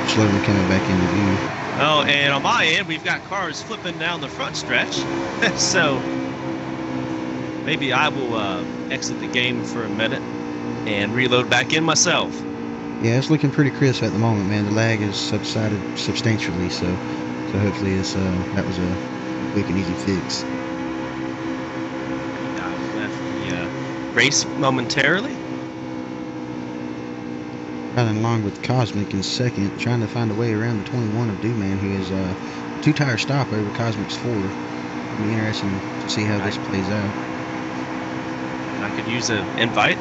slowly coming back into view. Oh, and on my end, we've got cars flipping down the front stretch. So maybe I will exit the game for a minute and reload back in myself. Yeah, it's looking pretty crisp at the moment, man. The lag has subsided substantially, so hopefully it's that was a quick and easy fix. I left the race momentarily. Running along with Cosmic in second, trying to find a way around the 21 of Dooman, who is a two-tire stop over Cosmic's 4. It'll be interesting to see how this plays out. I could use an invite.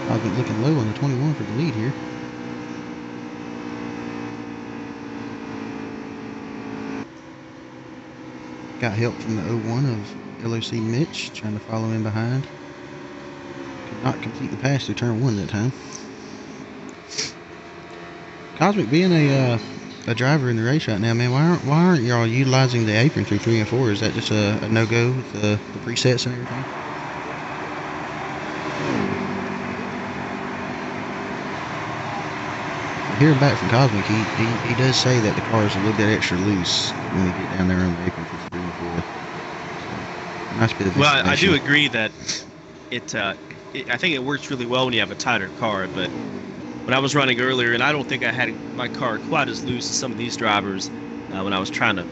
Cosmic looking low on the 21 for the lead here. Got help from the 01 of LOC Mitch, trying to follow in behind. Could not complete the pass through turn 1 that time. Cosmic being a driver in the race right now, man, why aren't y'all utilizing the apron through 3 and 4? Is that just a no-go with the presets and everything? Hearing back from Cosmic, he does say that the car is a little bit extra loose when we get down there on the apron for 3 and 4. So, nice bit of Well, I do agree that I think it works really well when you have a tighter car, but when I was running earlier, and I don't think I had my car quite as loose as some of these drivers when I was trying to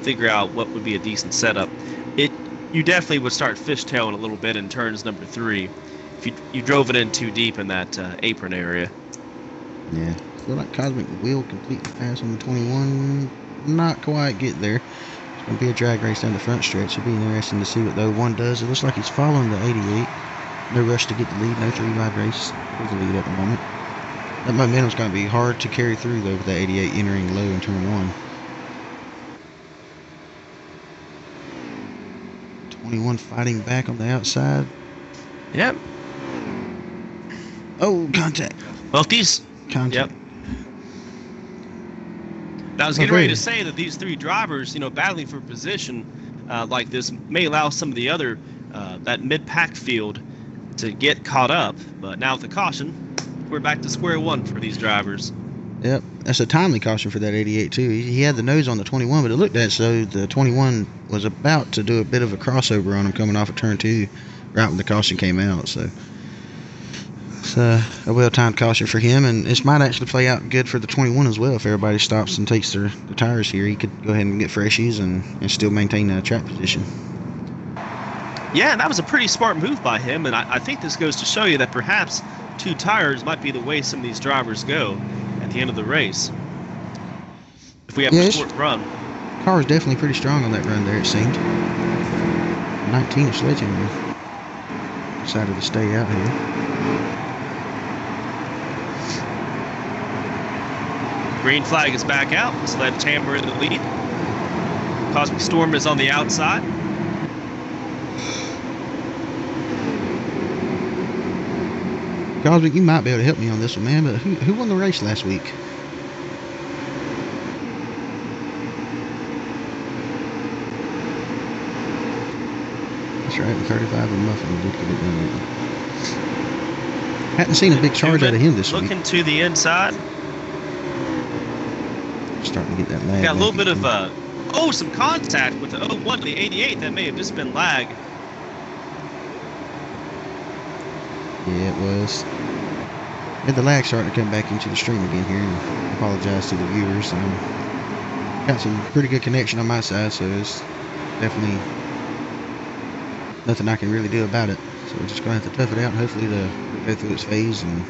figure out what would be a decent setup, you definitely would start fishtailing a little bit in turns number 3 if you drove it in too deep in that apron area. Yeah. feel like Cosmic will complete the pass on the 21. Not quite get there. It's going to be a drag race down the front stretch. It'll be interesting to see what the 01 does. It looks like he's following the 88. No rush to get the lead. No 3-wide race for the lead at the moment. That momentum's going to be hard to carry through, though, with the 88 entering low in turn 1. 21 fighting back on the outside. Yep. Oh, contact. Well, if these... Contact. Yep. Now, I was getting ready to say that these three drivers, battling for position like this may allow some of the other, that mid-pack field to get caught up. But now with the caution, we're back to square one for these drivers. Yep, that's a timely caution for that 88 too. He had the nose on the 21, but it looked at so the 21 was about to do a bit of a crossover on him coming off of turn 2 right when the caution came out. So it's a well-timed caution for him, and this might actually play out good for the 21 as well. If everybody stops and takes the tires here, he could go ahead and get freshies and still maintain a track position. Yeah, and that was a pretty smart move by him, and I think this goes to show you that perhaps 2 tires might be the way some of these drivers go at the end of the race. If we have a short run. Car was definitely pretty strong on that run there, it seemed. 19 of Sledgehammer decided to stay out here. Green flag is back out. Sledgehammer in the lead. Cosmic Storm is on the outside. Cosmic, you might be able to help me on this one, man, but who won the race last week? That's right, the 35 and Muffin did get it done. Hadn't seen a big charge out of him this week. Looking to the inside. Starting to get that lag. Got a little bit of some contact with the 01 to the 88. That may have just been lag. Yeah, it was. And the lag starting to come back into the stream again here. And I apologize to the viewers. Got some pretty good connection on my side, so it's definitely nothing I can really do about it. So we're just going to have to tough it out, and hopefully it'll go through its phase and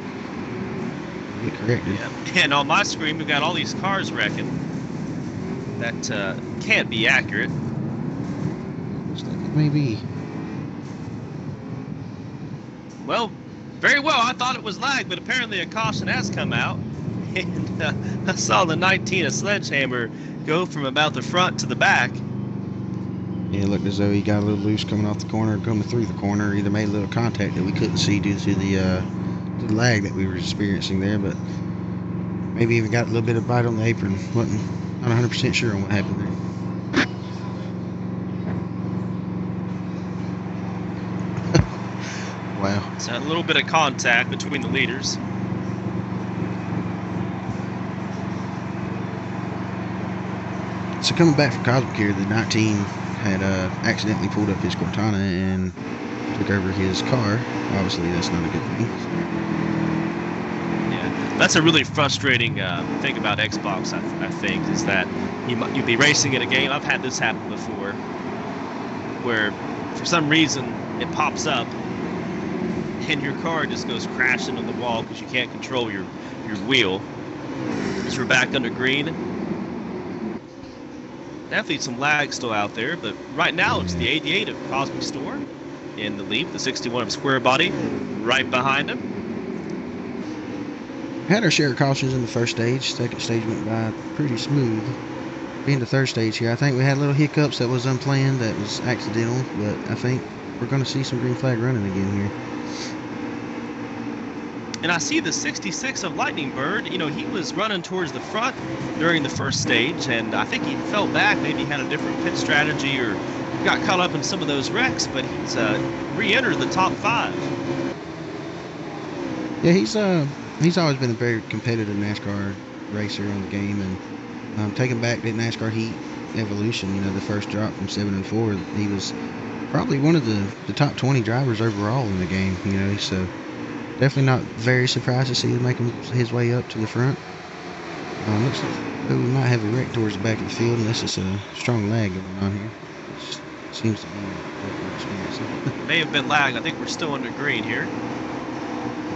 get corrected. Yeah. And on my screen, we've got all these cars wrecking. That can't be accurate. Looks like it may be. Well, very well. I thought it was lag, but apparently a caution has come out. And I saw the 19 of Sledgehammer go from about the front to the back. Yeah, it looked as though he got a little loose coming off the corner, coming through the corner. Either made a little contact that we couldn't see due to the lag that we were experiencing there, but maybe even got a little bit of bite on the apron. Wasn't not 100% sure on what happened there. Wow. So a little bit of contact between the leaders. So coming back from Cosmic here, the 19 had accidentally pulled up his Cortana and took over his car. Obviously, that's not a good thing. Yeah, that's a really frustrating thing about Xbox, I think, is that you'd be racing in a game. I've had this happen before, where for some reason it pops up and your car just goes crashing on the wall because you can't control your wheel. As we're back under green. Definitely some lag still out there, but right now it's the 88 of Cosmic Storm in the lead, the 61 of Square Body right behind him. Had our share of cautions in the first stage. Second stage went by pretty smooth. Being the third stage here, I think we had little hiccups that was unplanned, that was accidental, but I think we're going to see some green flag running again here. And I see the 66 of Lightning Bird. He was running towards the front during the first stage, and I think he fell back. Maybe he had a different pit strategy or got caught up in some of those wrecks, but he's re-entered the top 5. Yeah, he's always been a very competitive NASCAR racer in the game, and taking back that NASCAR Heat evolution, the first drop from 7 and 4, he was probably one of the top 20 drivers overall in the game, so definitely not very surprised to see him making his way up to the front. Looks like we might have a wreck towards the back of the field unless it's a strong lag going on here. Which seems to be what we're experiencing. May have been lag. I think we're still under green here.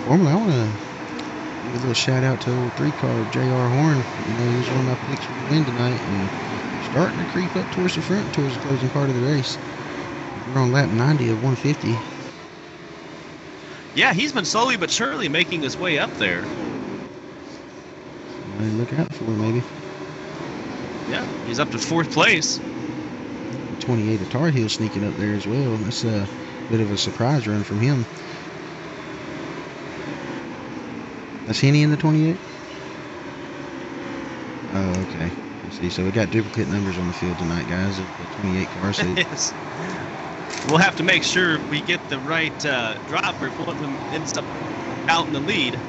Formally, I want to Give a little shout out to old 3-car J.R. Horn. You know, he was one of my picks for the win tonight, and starting to creep up towards the front, towards the closing part of the race. We're on lap 90 of 150. Yeah, he's been slowly but surely making his way up there. Somebody look out for him, maybe. Yeah, he's up to 4th place. 28 of Tar Heel sneaking up there as well. That's a bit of a surprise run from him. That's Henny in the 28? Oh, okay. I see. So we got duplicate numbers on the field tonight, guys, of the 28 car. So Yes. We'll have to make sure we get the right driver if one of them ends up out in the lead.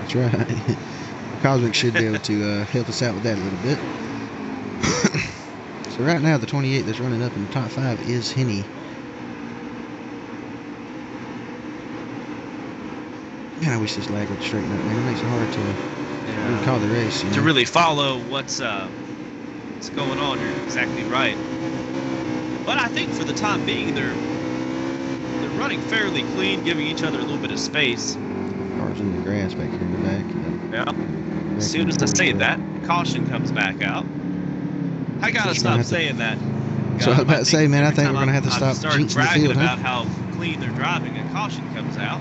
that's right. Cosmic should be able to help us out with that a little bit. So right now, the 28 that's running up in the top 5 is Henny. Man, I wish this lag would straighten up, man. It makes it hard to really call the race. You know? To really follow what's going on. You're exactly right. But I think for the time being, they're running fairly clean, giving each other a little bit of space. Cars in the grass back here in the back. Yeah. As soon as I say that, caution comes back out. I gotta stop saying that. So I was about to say, man, I think we're gonna have to stop jinxing the field, about how clean they're driving, and caution comes out.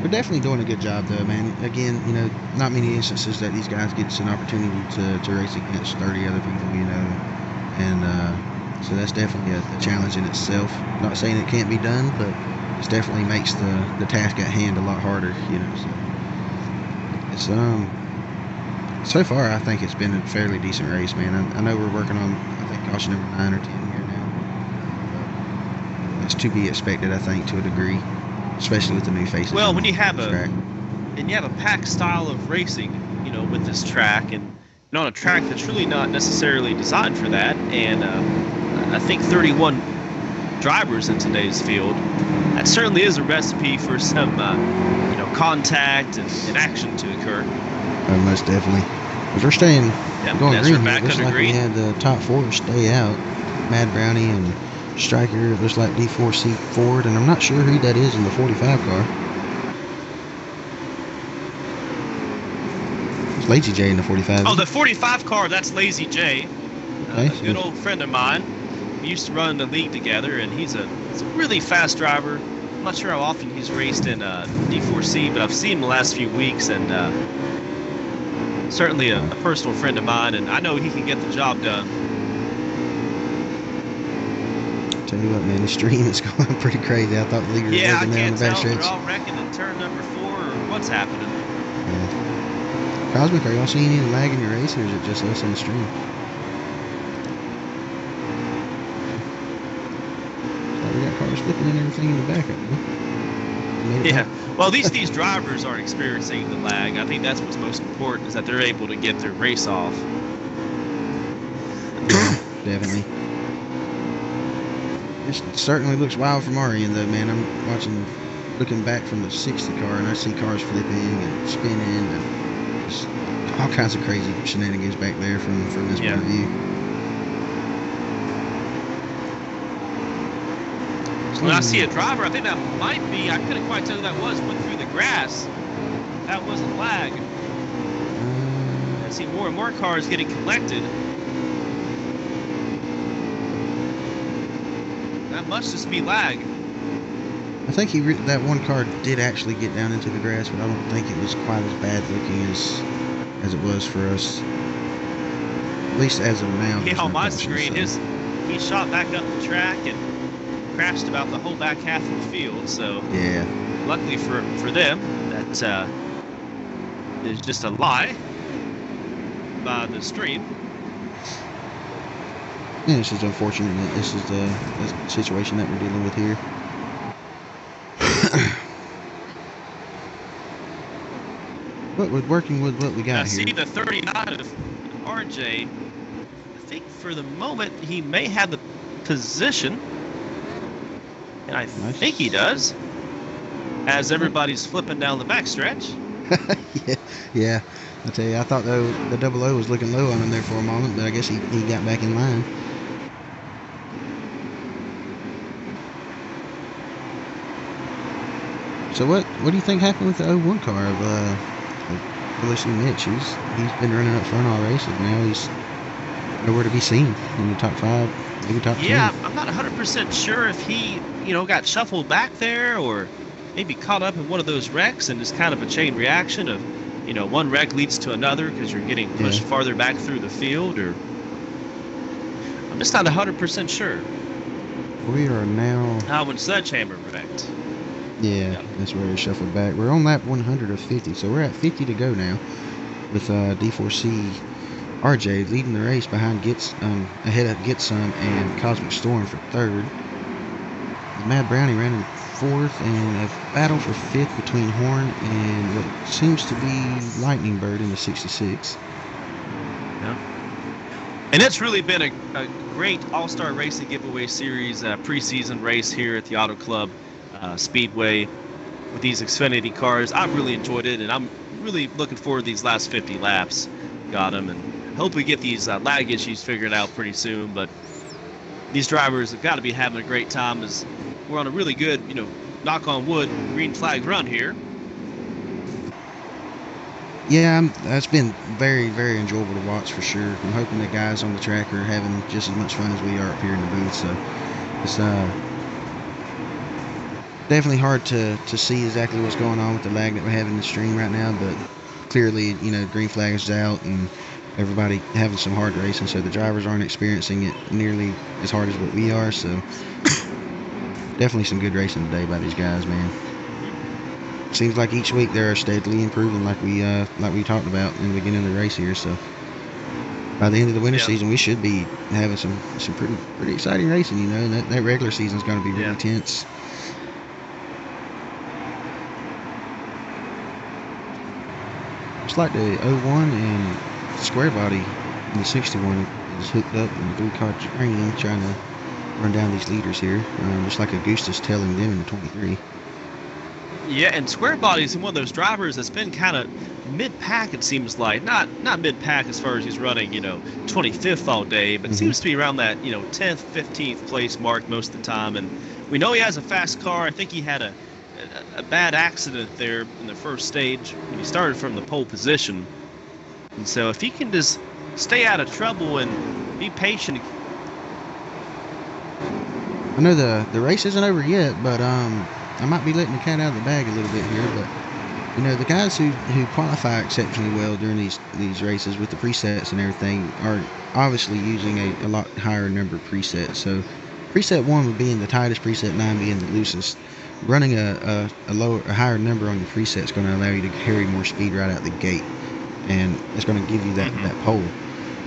We're definitely doing a good job, though, man. Again, you know, not many instances that these guys get an opportunity to race against 30 other people, you know, and so that's definitely a challenge in itself. Not saying it can't be done, but it definitely makes the task at hand a lot harder, you know. So it's so far, I think it's been a fairly decent race, man. I know we're working on, I think, caution number 9 or 10 here now. It's to be expected, I think, to a degree, especially with the new faces. Well, when you have a pack style of racing, you know, with this track, and on a track that's really not necessarily designed for that, and I think 31 drivers in today's field, that certainly is a recipe for some, you know, contact and action to occur. Most definitely. Because we're staying going green here. It looks like we had the top 4 stay out. Mad Brownie and Striker. It looks like D4C Ford, and I'm not sure who that is in the 45 car. It's Lazy J in the 45. Oh, the 45 car, that's Lazy J. Okay, A good old friend of mine. We used to run in the league together, and he's a really fast driver. I'm not sure how often he's raced in D4C, but I've seen him the last few weeks, and certainly a personal friend of mine, and I know he can get the job done. Tell you what, man, the stream is going pretty crazy. I thought the leader was I down the can't tell. backstretch. They're all wrecking in turn number 4, or what's happening. Yeah. Cosmic, are y'all seeing any lag in your race, or is it just us on the stream? So we got cars flipping and everything in the back of it. Yeah. Well, at least these drivers aren't experiencing the lag. I think that's what's most important, is that they're able to get their race off. Definitely. It certainly looks wild from our end, though, man. I'm looking back from the 60 car, and I see cars flipping and spinning and just all kinds of crazy shenanigans back there from this point of view. When I see a driver, I think that might be, I couldn't quite tell who that was, went through the grass. That wasn't lag. I see more and more cars getting collected. That must just be lag. I think that one car did actually get down into the grass, but I don't think it was quite as bad looking as it was for us. At least as of now. Yeah, on my screen, he shot back up the track and crashed about the whole back half of the field. So yeah, luckily for them, that is just a lie by the stream. Yeah, it's just unfortunate that this is the situation that we're dealing with here. But we're working with what we got I here. see the 39 of RJ. I think for the moment he may have the position. And I think he does. As everybody's flipping down the backstretch. yeah. I tell you, I thought the double O was looking low on him there for a moment, but I guess he got back in line. So what do you think happened with the 01 car of Well, let's see Mitch. He's been running up front all races. Now he's nowhere to be seen in the top 5, maybe top 10. Yeah, I'm not 100% sure if he, got shuffled back there or maybe caught up in one of those wrecks and just kind of a chain reaction of, one wreck leads to another because you're getting pushed farther back through the field, or I'm just not 100% sure. We are now. When Sledgehammer wrecked. Yeah, that's where he shuffled back. We're on lap 100 of 50, so we're at 50 to go now with D4C RJ leading the race behind ahead of Gitson and Cosmic Storm for 3rd. Mad Brownie ran in 4th, and a battle for 5th between Horn and what seems to be Lightning Bird in the 66. Yeah. And it's really been a great All-Star Racing Giveaway Series preseason race here at the Auto Club Speedway with these Xfinity cars. I've really enjoyed it, and I'm really looking forward to these last 50 laps. Got them, and hope we get these lag issues figured out pretty soon. But these drivers have got to be having a great time as we're on a really good, knock on wood, green flag run here. Yeah, that's been very, very enjoyable to watch for sure. I'm hoping the guys on the track are having just as much fun as we are up here in the booth. So it's definitely hard to see exactly what's going on with the lag that we have in the stream right now, but clearly, green flag is out and everybody having some hard racing, so the drivers aren't experiencing it nearly as hard as what we are. So definitely some good racing today by these guys, man. Seems like each week they're steadily improving, like we talked about in the beginning of the race here. So by the end of the winter season, we should be having some pretty exciting racing. And that regular season is going to be really tense. Looks like the 01 and square body in the 61 is hooked up in the 3-car train, trying to run down these leaders here. Just like Augusta's telling them in the 23. Yeah, and Square Body's one of those drivers that's been kind of mid-pack, it seems like. Not mid-pack as far as he's running, 25th all day, but seems to be around that, 10th, 15th place mark most of the time. And we know he has a fast car. I think he had a bad accident there in the first stage when he started from the pole position. And so if he can just stay out of trouble and be patient. I know the race isn't over yet, but I might be letting the cat out of the bag a little bit here, but the guys who qualify exceptionally well during these races with the presets and everything are obviously using a lot higher number of presets. So preset 1 would be in the tightest, preset 9 being the loosest. Running a higher number on your preset is going to allow you to carry more speed right out the gate, and it's going to give you that pole.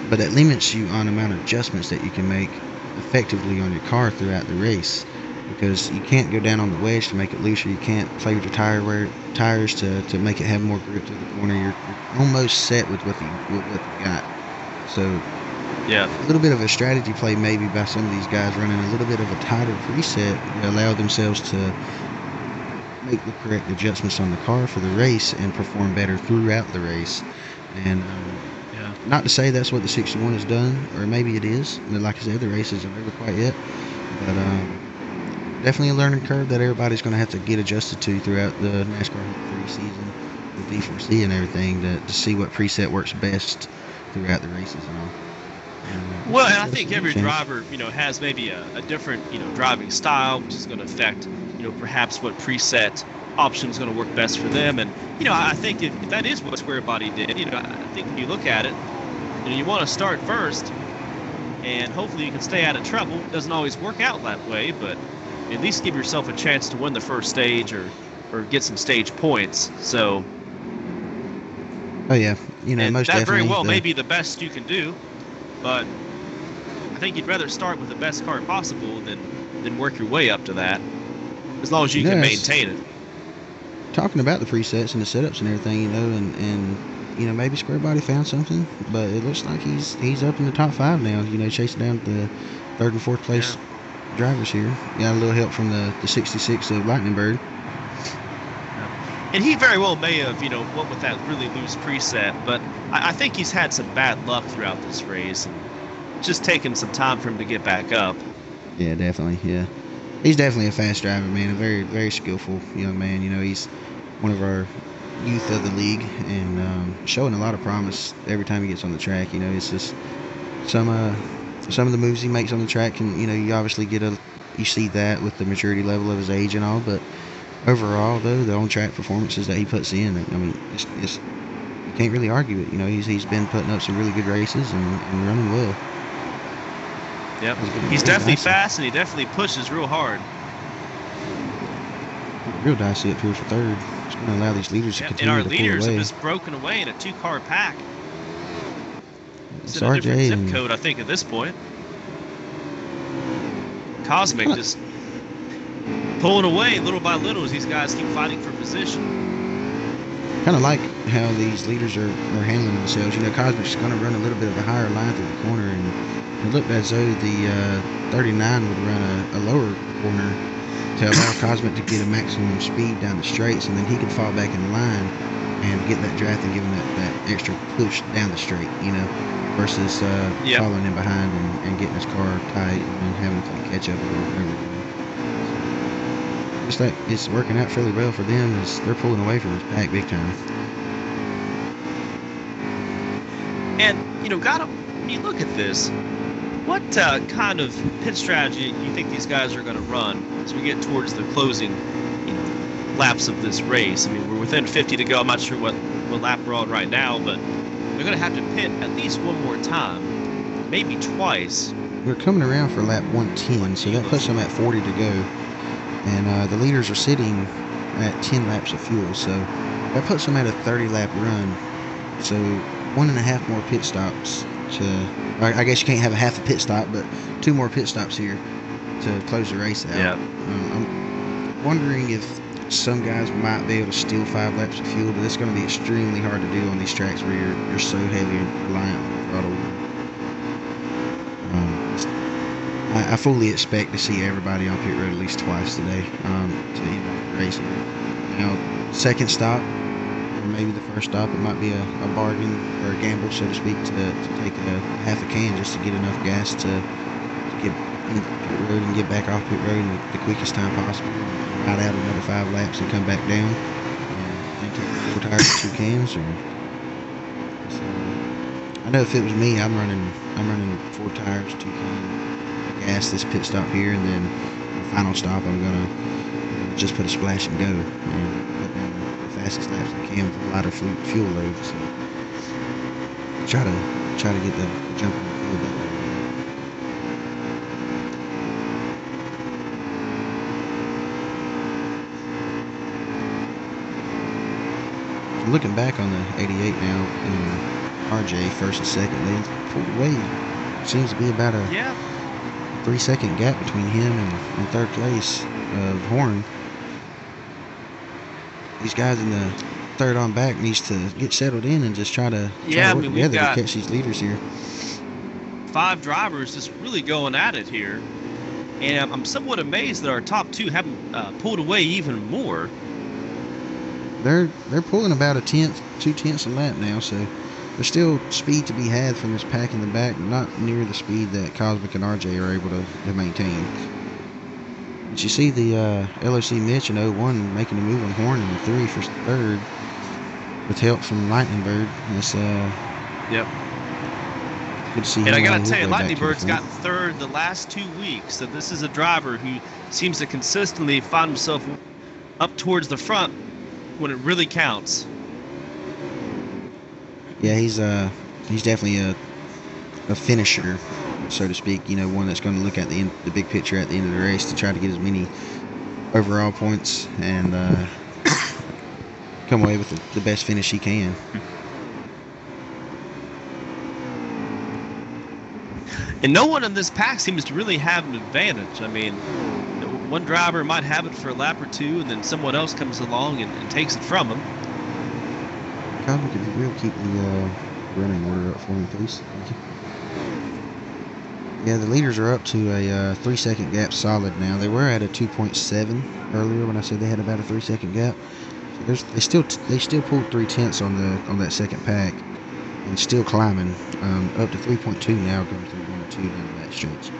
But it limits you on the amount of adjustments that you can make effectively on your car throughout the race, because you can't go down on the wedge to make it looser. You can't play with your tires to make it have more grip to the corner. You're almost set with what you got. So yeah, a little bit of a strategy play maybe by some of these guys running a little bit of a tighter preset to allow themselves to make the correct adjustments on the car for the race and perform better throughout the race. And not to say that's what the 61 has done, or maybe it is. Like I said, the race isn't over quite yet, but definitely a learning curve that everybody's going to have to get adjusted to throughout the NASCAR 3 season with D4C and everything to see what preset works best throughout the races and all. Well, and I think every driver, has maybe a different, driving style, which is going to affect, perhaps what preset option is going to work best for them. And, I think if that is what Square Body did, I think when you look at it, you want to start first, and hopefully you can stay out of trouble. It doesn't always work out that way, but at least give yourself a chance to win the first stage or get some stage points. So, oh yeah, most that definitely very well may be the best you can do, but I think you'd rather start with the best car possible than work your way up to that, as long as you can maintain it. Talking about the presets and the setups and everything, and maybe Square Body found something, but it looks like he's up in the top 5 now. Chasing down the 3rd and 4th place drivers here. Got a little help from the 66 of Lightning Bird. And he very well may have, went with that really loose preset, but I think he's had some bad luck throughout this race, and just taking some time for him to get back up. Yeah, definitely. Yeah, he's definitely a fast driver, man. A very, very skillful young man. He's one of our youth of the league, and showing a lot of promise every time he gets on the track. You know, it's just some of the moves he makes on the track, and you obviously you see that with the maturity level of his age and all, but overall though, the on track performances that he puts in, I mean, it's you can't really argue it. He's been putting up some really good races and running well. Yep, he's definitely fast, and he definitely pushes real hard. Real dicey up here for third. It's going to allow these leaders to continue to pull away. And our leaders have just broken away in a 2-car pack. It's in a different zip code, I think, at this point. Cosmic just pulling away little by little as these guys keep fighting for position. Kind of like how these leaders are handling themselves. Cosmic's going to run a little bit of a higher line through the corner, and it looked as though the 39 would run a lower corner to allow Cosmic to get a maximum speed down the straights, and then he could fall back in line and get that draft and give him that extra push down the straight, versus following in behind and getting his car tight and having to catch up with everything. Just like it's working out fairly well for them as they're pulling away from this pack big time. And, when you look at this, what kind of pit strategy do you think these guys are going to run as we get towards the closing, laps of this race? I mean, we're within 50 to go. I'm not sure what lap we're on right now, but they're going to have to pit at least one more time, maybe twice. We're coming around for lap 110, so that puts them at 40 to go. And the leaders are sitting at 10 laps of fuel, so that puts them at a 30-lap run. So 1.5 more pit stops I guess you can't have a half a pit stop, but 2 more pit stops here to close the race out. Yeah. I'm wondering if some guys might be able to steal 5 laps of fuel, but it's going to be extremely hard to do on these tracks where you're so heavy and reliant on the throttle. I fully expect to see everybody on pit road at least twice today to end the race. Now, second stop, or maybe the first stop, it might be a bargain or a gamble, so to speak, to take a half a can just to get enough gas to get into pit road and get back off pit road in the quickest time possible. Ride out another 5 laps and come back down and take 4 tires and 2 cans. I know if it was me, I'm running 4 tires, 2 cans. Gas this pit stop here, and then the final stop I'm gonna just put a splash and go and put down the fastest laps I can with a lighter fuel load. So try to get the jump on the fuel that way. Looking back on the 88 now, and RJ first and second, they pulled away. Seems to be about a 3-second gap between him and third place of Horn. These guys in the third on back needs to get settled in and just try to work together to catch these leaders here. 5 drivers just really going at it here, and I'm somewhat amazed that our top 2 haven't pulled away even more. They're pulling about 2/10 a lap now, so there's still speed to be had from this pack in the back, not near the speed that Cosmic and RJ are able to maintain. But you see the LOC Mitch in 01 making a move on Horn in the 3 for third with help from Lightning Bird. It's yep. Good to see. And I gotta tell you, Lightning Bird's gotten third the last 2 weeks. So this is a driver who seems to consistently find himself up towards the front when it really counts. Yeah, he's definitely a finisher, so to speak. One that's going to look at the big picture at the end of the race to try to get as many overall points and come away with the best finish he can. And no one in this pack seems to really have an advantage. I mean, one driver might have it for a lap or 2, and then someone else comes along and takes it from him. Cosmic, if you will, keep the running order up for me, please. Thank you. Yeah, the leaders are up to a 3-second gap solid now. They were at a 2.7 earlier when I said they had about a 3-second gap. So they still pulled 3/10 on that second pack and still climbing up to 3.2 now, going through 1 2 down the back stretch.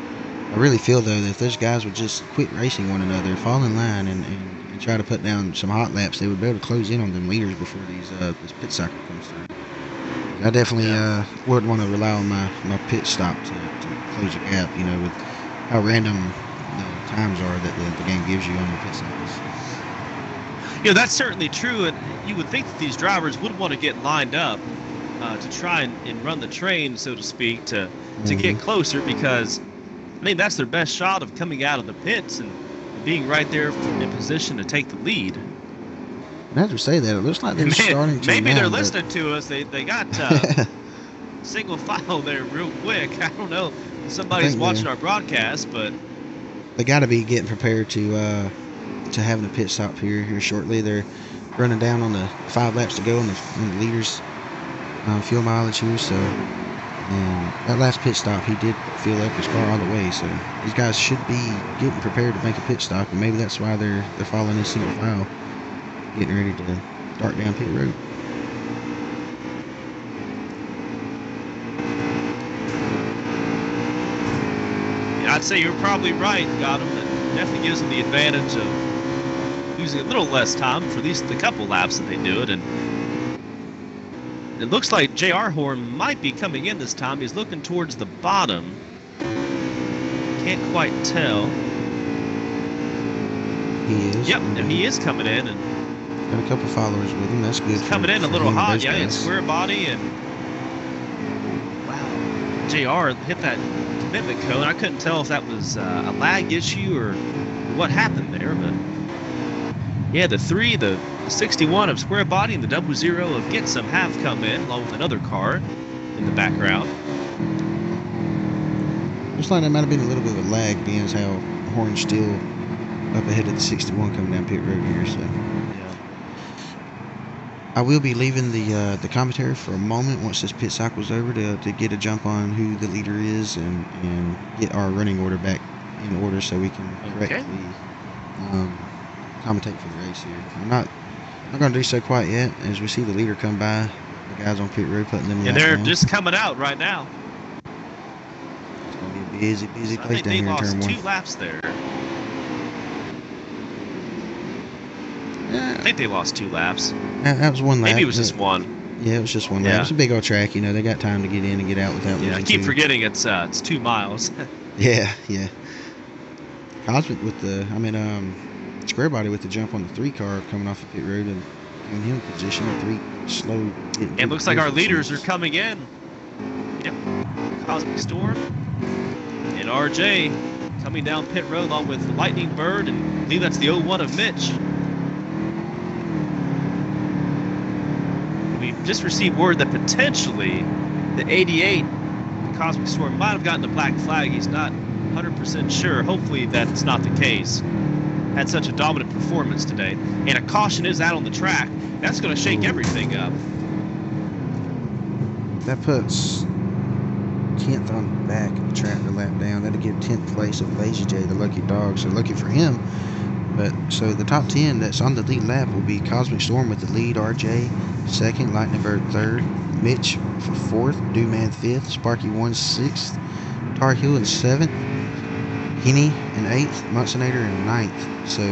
I really feel though that if those guys would just quit racing one another, fall in line, and and try to put down some hot laps, they would be able to close in on them leaders before this pit cycle comes through. I definitely wouldn't want to rely on my pit stop to close a gap, you know, with how random the times are that the game gives you on your pit cycles. You know, that's certainly true, and you would think that these drivers would want to get lined up to try and run the train, so to speak, to get closer, because I mean that's their best shot of coming out of the pits and being right there in position to take the lead. As we say that, it looks like they're starting to. Maybe now, they're listening to us. They got single file there real quick. I don't know if somebody's watching our broadcast, but they got to be getting prepared to having a pit stop here shortly. They're running down on the 5 laps to go on the leaders fuel mileage here. So, and that last pit stop, he did fill up his car all the way. So these guys should be getting prepared to make a pit stop, and maybe that's why they're following this single file, getting ready to start down pit road. Yeah, I'd say you're probably right, Gotham. That definitely gives them the advantage of using a little less time for at least the couple laps that they do it. And it looks like J.R. Horn might be coming in this time. He's looking towards the bottom. Can't quite tell. He is. Yep, and he is coming in. And got a couple followers with him. That's good. He's coming in a little hot. Yeah, it's square body. And wow, JR hit that commitment cone. I couldn't tell if that was a lag issue or what happened there. But yeah, the 3, the 61 of square body and the 00 of Get Some have come in, along with another car in the background. Looks like there might have been a little bit of a lag, being as how Horn's still up ahead of the 61 coming down pit road here. So I will be leaving the commentary for a moment once this pit cycle's over to get a jump on who the leader is and get our running order back in order so we can correctly commentate for the race here. I'm not going to do so quite yet as we see the leader come by, the guys on pit road putting them in. And they're just coming out right now. It's going to be a busy place down here in turn 1. They lost 2 laps there. I think they lost 2 laps. That was 1 lap. Maybe it was just 1. Yeah, it was just 1 lap. It's a big old track, you know. They got time to get in and get out without losing. I keep forgetting it's 2 miles. Yeah. Cosmic with the, square body with the jump on the 3 car coming off the pit road and giving him position. 3 slow. It looks like our leaders are coming in. Yep. Cosmic Storm and RJ coming down pit road along with Lightning Bird, and I believe that's the 01 of Mitch. Just received word that potentially the 88, the Cosmic Storm, might have gotten a black flag. He's not 100% sure. Hopefully that's not the case. Had such a dominant performance today. And a caution is out on the track. That's going to shake everything up. That puts 10th on the back of the track to lap down. That'll give 10th place of Lazy J, the lucky dog. So lucky for him. But so the top 10 that's on the lead lap will be Cosmic Storm with the lead, RJ 2nd, Lightning Bird 3rd, Mitch for 4th, Dewman 5th, Sparky 1 6th, Tar Heel in 7th, Henny in 8th, Munsonator in 9th. So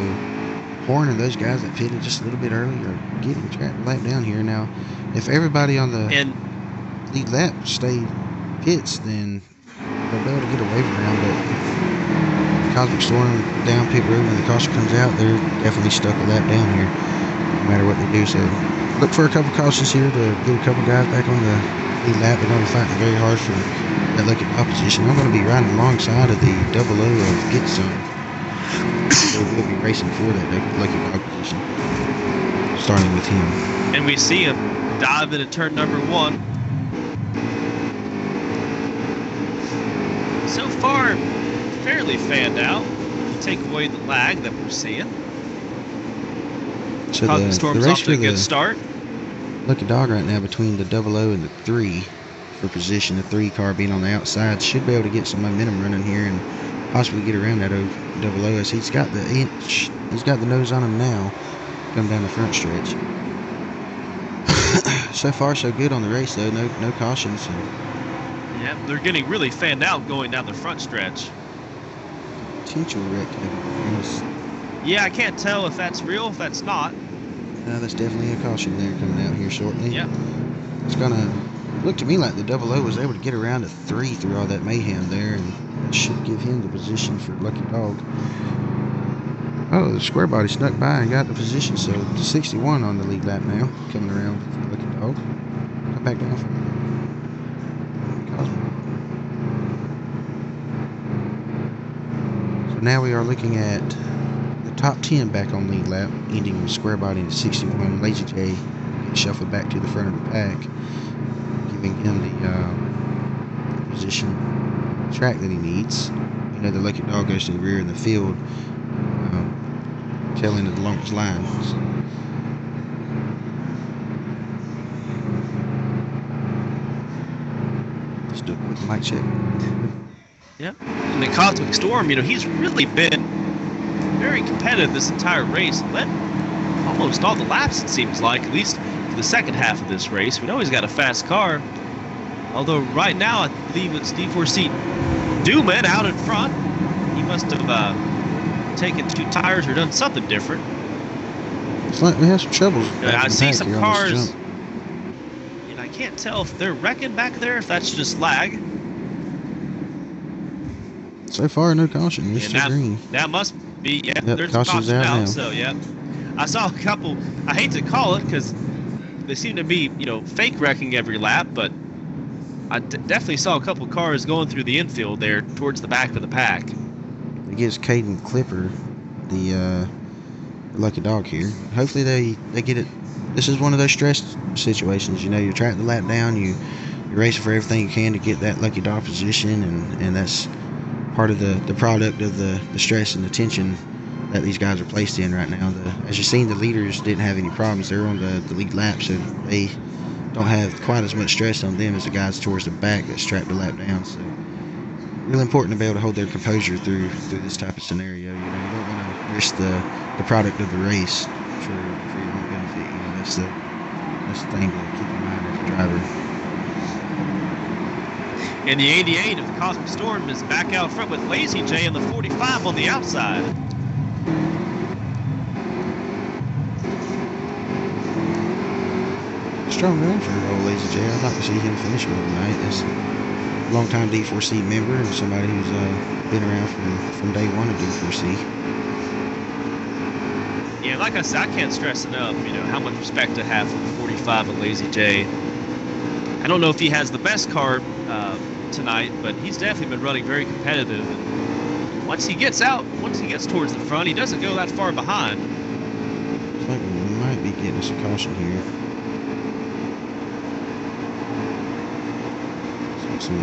Horn and those guys that pitted just a little bit early are getting the track lap down here. Now, if everybody on the lead lap stay pits, then they'll be able to get a wave around. But Cosmic Storm down pit road when the caution comes out, they're definitely stuck a lap down here, no matter what they do. So look for a couple cautions here to get a couple guys back on the lead lap. They're going to be fighting very hard for that lucky dog position. I'm going to be riding alongside of the 00 of Get Some. So we'll be racing for that lucky dog position, starting with him. And we see him dive into turn number 1. So far, fairly fanned out. You take away the lag that we're seeing. So the Storm's off to a good start. Lucky dog right now between the 00 and the 3 for position. The 3 car being on the outside should be able to get some momentum running here and possibly get around that 00 as he's got the inch. He's got the nose on him now, coming down the front stretch. So far, so good on the race though. No cautions. So. Yeah, they're getting really fanned out going down the front stretch. Potential wreck Yeah, I can't tell if that's real, if that's not. That's definitely a caution there coming out here shortly. Yeah. It's gonna look to me like the Double O was able to get around to 3 through all that mayhem there, and that should give him the position for Lucky Dog. Oh, the square body snuck by and got the position, so the 61 on the lead lap now, coming around for Lucky Dog. Come back down for Cosmo. So now we are looking at the top 10 back on lead lap, ending with square body at 61. Lazy J shuffled back to the front of the pack, giving him the position track that he needs. You know, the Lucky Dog goes to the rear in the field, tail end of the longest lines. Just do a quick mic check. Yep. And the Cosmic Storm, you know, he's really been very competitive this entire race. Led almost all the laps, it seems like, at least for the second half of this race. We know he's got a fast car. Although right now, I believe it's D4C Dooman out in front. He must have taken 2 tires or done something different. It's like we have some troubles. I see some cars, and I can't tell if they're wrecking back there, if that's just lag. So far, no caution. It's still green. That must be, yeah, yep, there's a caution out now, so yeah. I saw a couple, I hate to call it because they seem to be, you know, fake wrecking every lap, but I definitely saw a couple cars going through the infield there towards the back of the pack. It gives Caden Clipper the Lucky Dog here. Hopefully they get it. This is one of those stress situations. You know, you're tracking the lap down, you're racing for everything you can to get that Lucky Dog position, and that's part of the product of the stress and the tension that these guys are placed in right now. As you've seen, the leaders didn't have any problems. They're on the lead lap, so they don't have quite as much stress on them as the guys towards the back that strap the lap down. So really important to be able to hold their composure through this type of scenario. You know, you don't want to risk the product of the race for your own benefit. You know, that's the thing to keep in mind as a driver. And the 88 of the Cosmic Storm is back out front with Lazy J and the 45 on the outside. Strong run for old Lazy J. I'd like to see him finish well tonight. As a longtime D4C member and somebody who's been around from day one of D4C. Yeah, like I said, I can't stress enough, you know, how much respect I have for the 45 of Lazy J. I don't know if he has the best car tonight, but he's definitely been running very competitive. And once he gets towards the front, he doesn't go that far behind. Looks like we might be getting some caution here. Some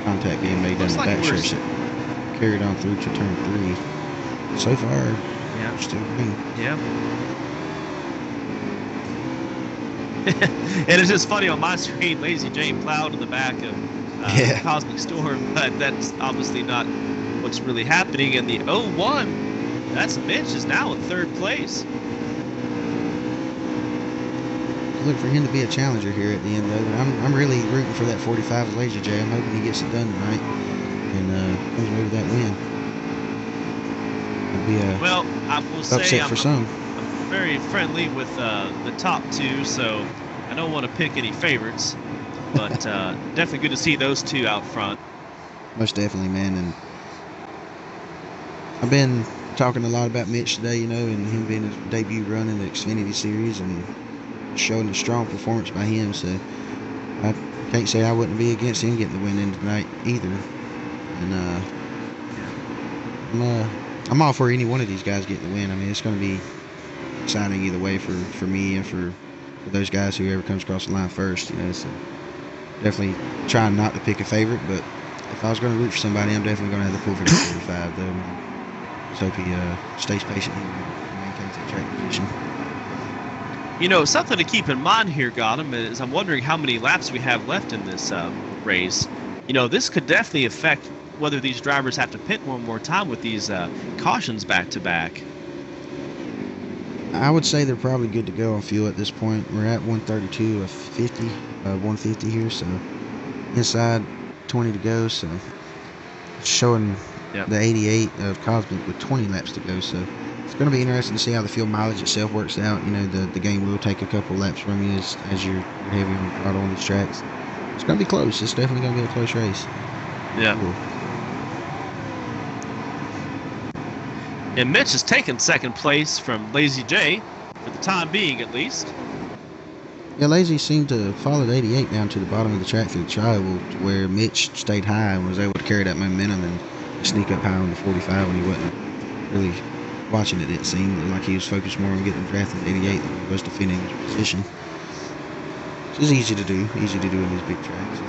contact being made down the back stretch that carried on through to turn 3. So far, yeah, still green. Yeah. And it's just funny on my screen, Lazy J plowed in the back of Cosmic Storm, but that's obviously not what's really happening. And the 01, that's Mitch, is now in 3rd place. Look for him to be a challenger here at the end of it. I'm really rooting for that 45 of Lazy J. I'm hoping he gets it done tonight and comes away with that win. It'll be well, I will upset say for some. I'm very friendly with the top 2, so I don't want to pick any favorites, but definitely good to see those 2 out front. Most definitely, man. And I've been talking a lot about Mitch today, you know, and him being his debut run in the Xfinity Series and showing a strong performance by him, so I can't say I wouldn't be against him getting the win in tonight either. And I'm all for any one of these guys getting the win. I mean, it's going to be exciting either way for me and for those guys, whoever comes across the line first. You know, so definitely trying not to pick a favorite, but if I was going to root for somebody, I'm definitely going to have to pull for the 45 though. Let's hope he stays patient and maintains that track position. You know, something to keep in mind here, Gotham, is I'm wondering how many laps we have left in this race. You know, this could definitely affect whether these drivers have to pit one more time with these cautions back to back. I would say they're probably good to go on fuel at this point. We're at 132 of 50, 150 here, so inside 20 to go. So showing the 88 of Cosmic with 20 laps to go. So It's going to be interesting to see how the fuel mileage itself works out. You know, the game will take a couple laps from you as you're heavy on the throttle on these tracks. It's going to be close. It's definitely going to be a close race. Yeah. Cool. And Mitch has taken second place from Lazy J, for the time being at least. Yeah, Lazy seemed to follow the 88 down to the bottom of the track through the trioval, to where Mitch stayed high and was able to carry that momentum and sneak up high on the 45 when he wasn't really watching it. It seemed like he was focused more on getting drafted in 88 than he was defending his position. It's easy to do in these big tracks.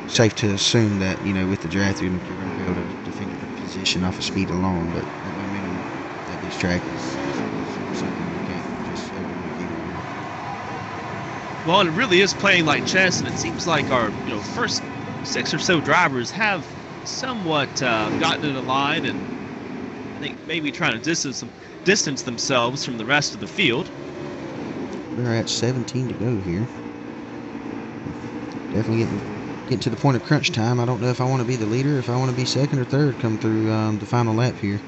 It's safe to assume that, you know, with the draft you're going to be able to defend your position off of speed alone, but that momentum at this track is something you can't just overlook either. Well, and it really is playing like chess, and it seems like our first 6 or so drivers have somewhat gotten in a line, and I think maybe trying to distance themselves from the rest of the field. We're at 17 to go here. Definitely getting to the point of crunch time. I don't know if I want to be the leader, if I want to be second or third come through the final lap here.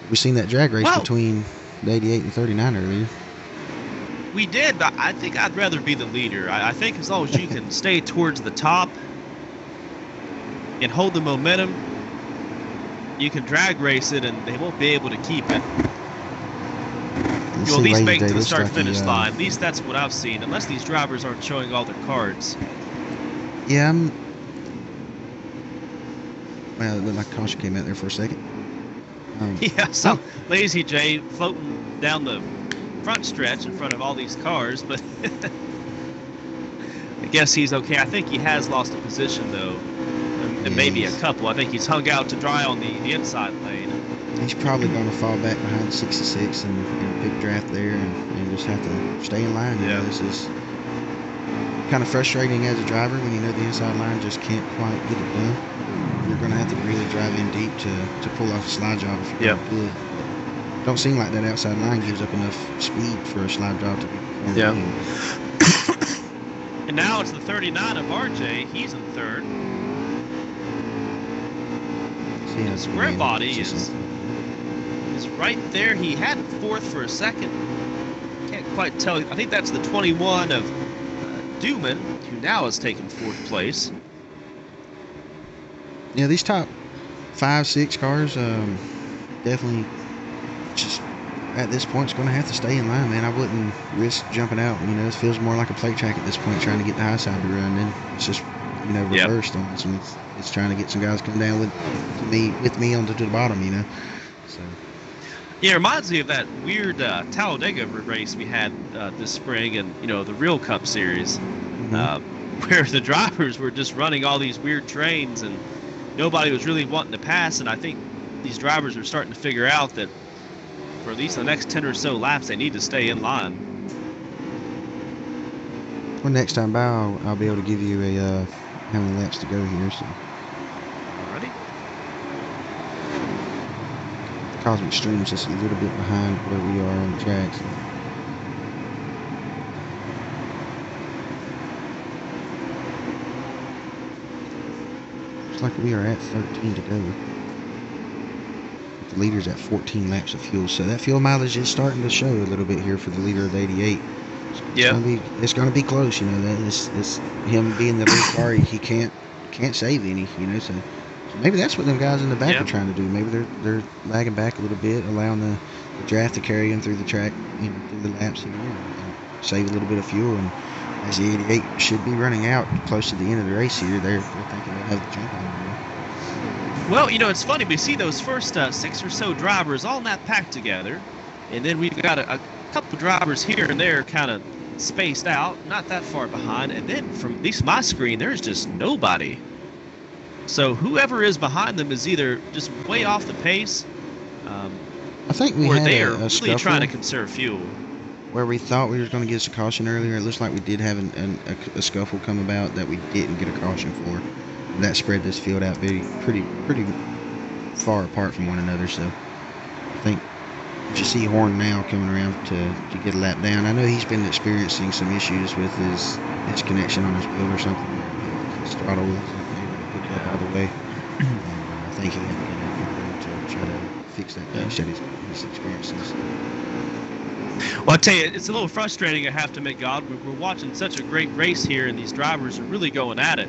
We've seen that drag race between the 88 and 39 earlier. We did, but I think I'd rather be the leader. I think as long as you can stay towards the top and hold the momentum, you can drag race it and they won't be able to keep it. You'll at least make it to the start-finish line. At least that's what I've seen, unless these drivers aren't showing all their cards. Yeah, well, it looked like caution came out there for a second. Yeah, so Lazy J floating down the front stretch in front of all these cars, but I guess he's okay. I think he has lost a position, though, and maybe a couple. I think he's hung out to dry on the inside lane. He's probably going to fall back behind 66 and pick draft there and just have to stay in line. Yeah. This is kind of frustrating as a driver when you know the inside line just can't quite get it done. You're going to have to really drive in deep to pull off a slide job if you're going to do it. Don't seem like that outside line gives up enough speed for a slide job to be performed. Yeah. And now it's the 39 of RJ. He's in third. The square body is right there. He had fourth for a second. Can't quite tell. I think that's the 21 of Duman, who now has taken fourth place. Yeah, these top 5, 6 cars definitely just at this point it's going to have to stay in line, man. I wouldn't risk jumping out. You know, it feels more like a plate track at this point, trying to get the high side to run. Then it's just, you know, reversed on this one. It's trying to get some guys come down with me onto the bottom, you know. So. Yeah, it reminds me of that weird Talladega race we had this spring, and the Real Cup Series, where the drivers were just running all these weird trains, and nobody was really wanting to pass. And I think these drivers are starting to figure out that for at least the next 10 or so laps, they need to stay in line. Well, next time by, I'll be able to give you a how many laps to go here. So. Alrighty. The Cosmic Stream's just a little bit behind where we are on the tracks. Looks like we are at 13 to go. The leader's at 14 laps of fuel, so that fuel mileage is starting to show a little bit here for the leader of the 88. It's going to be close, you know. That it's him being the lead car. He can't save any, you know. So maybe that's what them guys in the back are trying to do. Maybe they're lagging back a little bit, allowing the draft to carry them through the track, through the laps here, and save a little bit of fuel. And as the 88 should be running out close to the end of the race here, they're thinking they'll have the jump on them. Well, it's funny. We see those first 6 or so drivers all in that pack together, and then we've got a couple drivers here and there kind of spaced out, not that far behind, and then from at least my screen, there's just nobody. So whoever is behind them is either just way off the pace, I think we or had they are a really trying to conserve fuel. Where we thought we were going to get us a caution earlier, it looks like we did have a scuffle come about that we didn't get a caution for. And that spread this field out pretty far apart from one another. So I think if you see Horn now coming around to get a lap down, I know he's been experiencing some issues with his connection on his wheel or something. His throttle wasn't able to pick up all the way. I think he had to get out there to try to fix that bad shit he's experiencing. Well, I tell you, it's a little frustrating, I have to admit, God. We're watching such a great race here, and these drivers are really going at it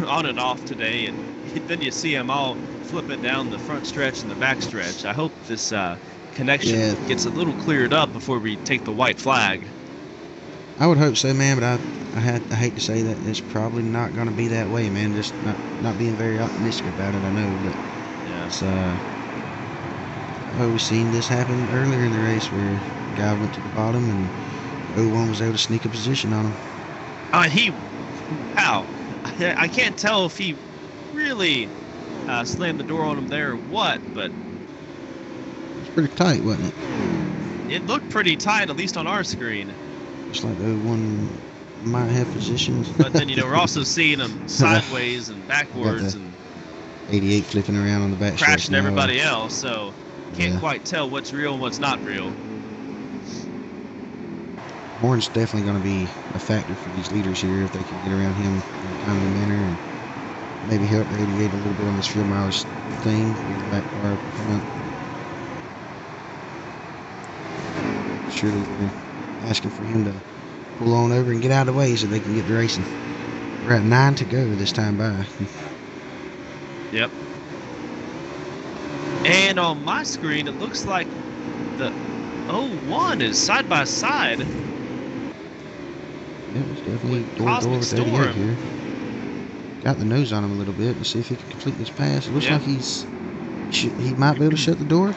on and off today. And then you see them all flipping down the front stretch and the back stretch. I hope this connection gets a little cleared up before we take the white flag. I would hope so, man, but I hate to say that it's probably not going to be that way, man. Just not being very optimistic about it, I know, but it's I've always seen this happen earlier in the race where a guy went to the bottom and 01 was able to sneak a position on him. I can't tell if he really slammed the door on him there or what, but it's pretty tight, wasn't it? It looked pretty tight, at least on our screen. It's like 01 might have positions. But then, we're also seeing them sideways and backwards and 88 flipping around on the back stretch crashing everybody else, so can't quite tell what's real and what's not real. Horn's definitely going to be a factor for these leaders here if they can get around him in a timely manner and maybe help 88 a little bit on this fuel mileage thing. Get the back car up front. Surely they're asking for him to pull on over and get out of the way so they can get to racing. We're at 9 to go this time by. Yep. And on my screen, it looks like the 01 is side by side. Yeah, it's definitely door to door with 88 here. Got the nose on him a little bit. Let's see if he can complete this pass. It looks like he might be able to shut the door.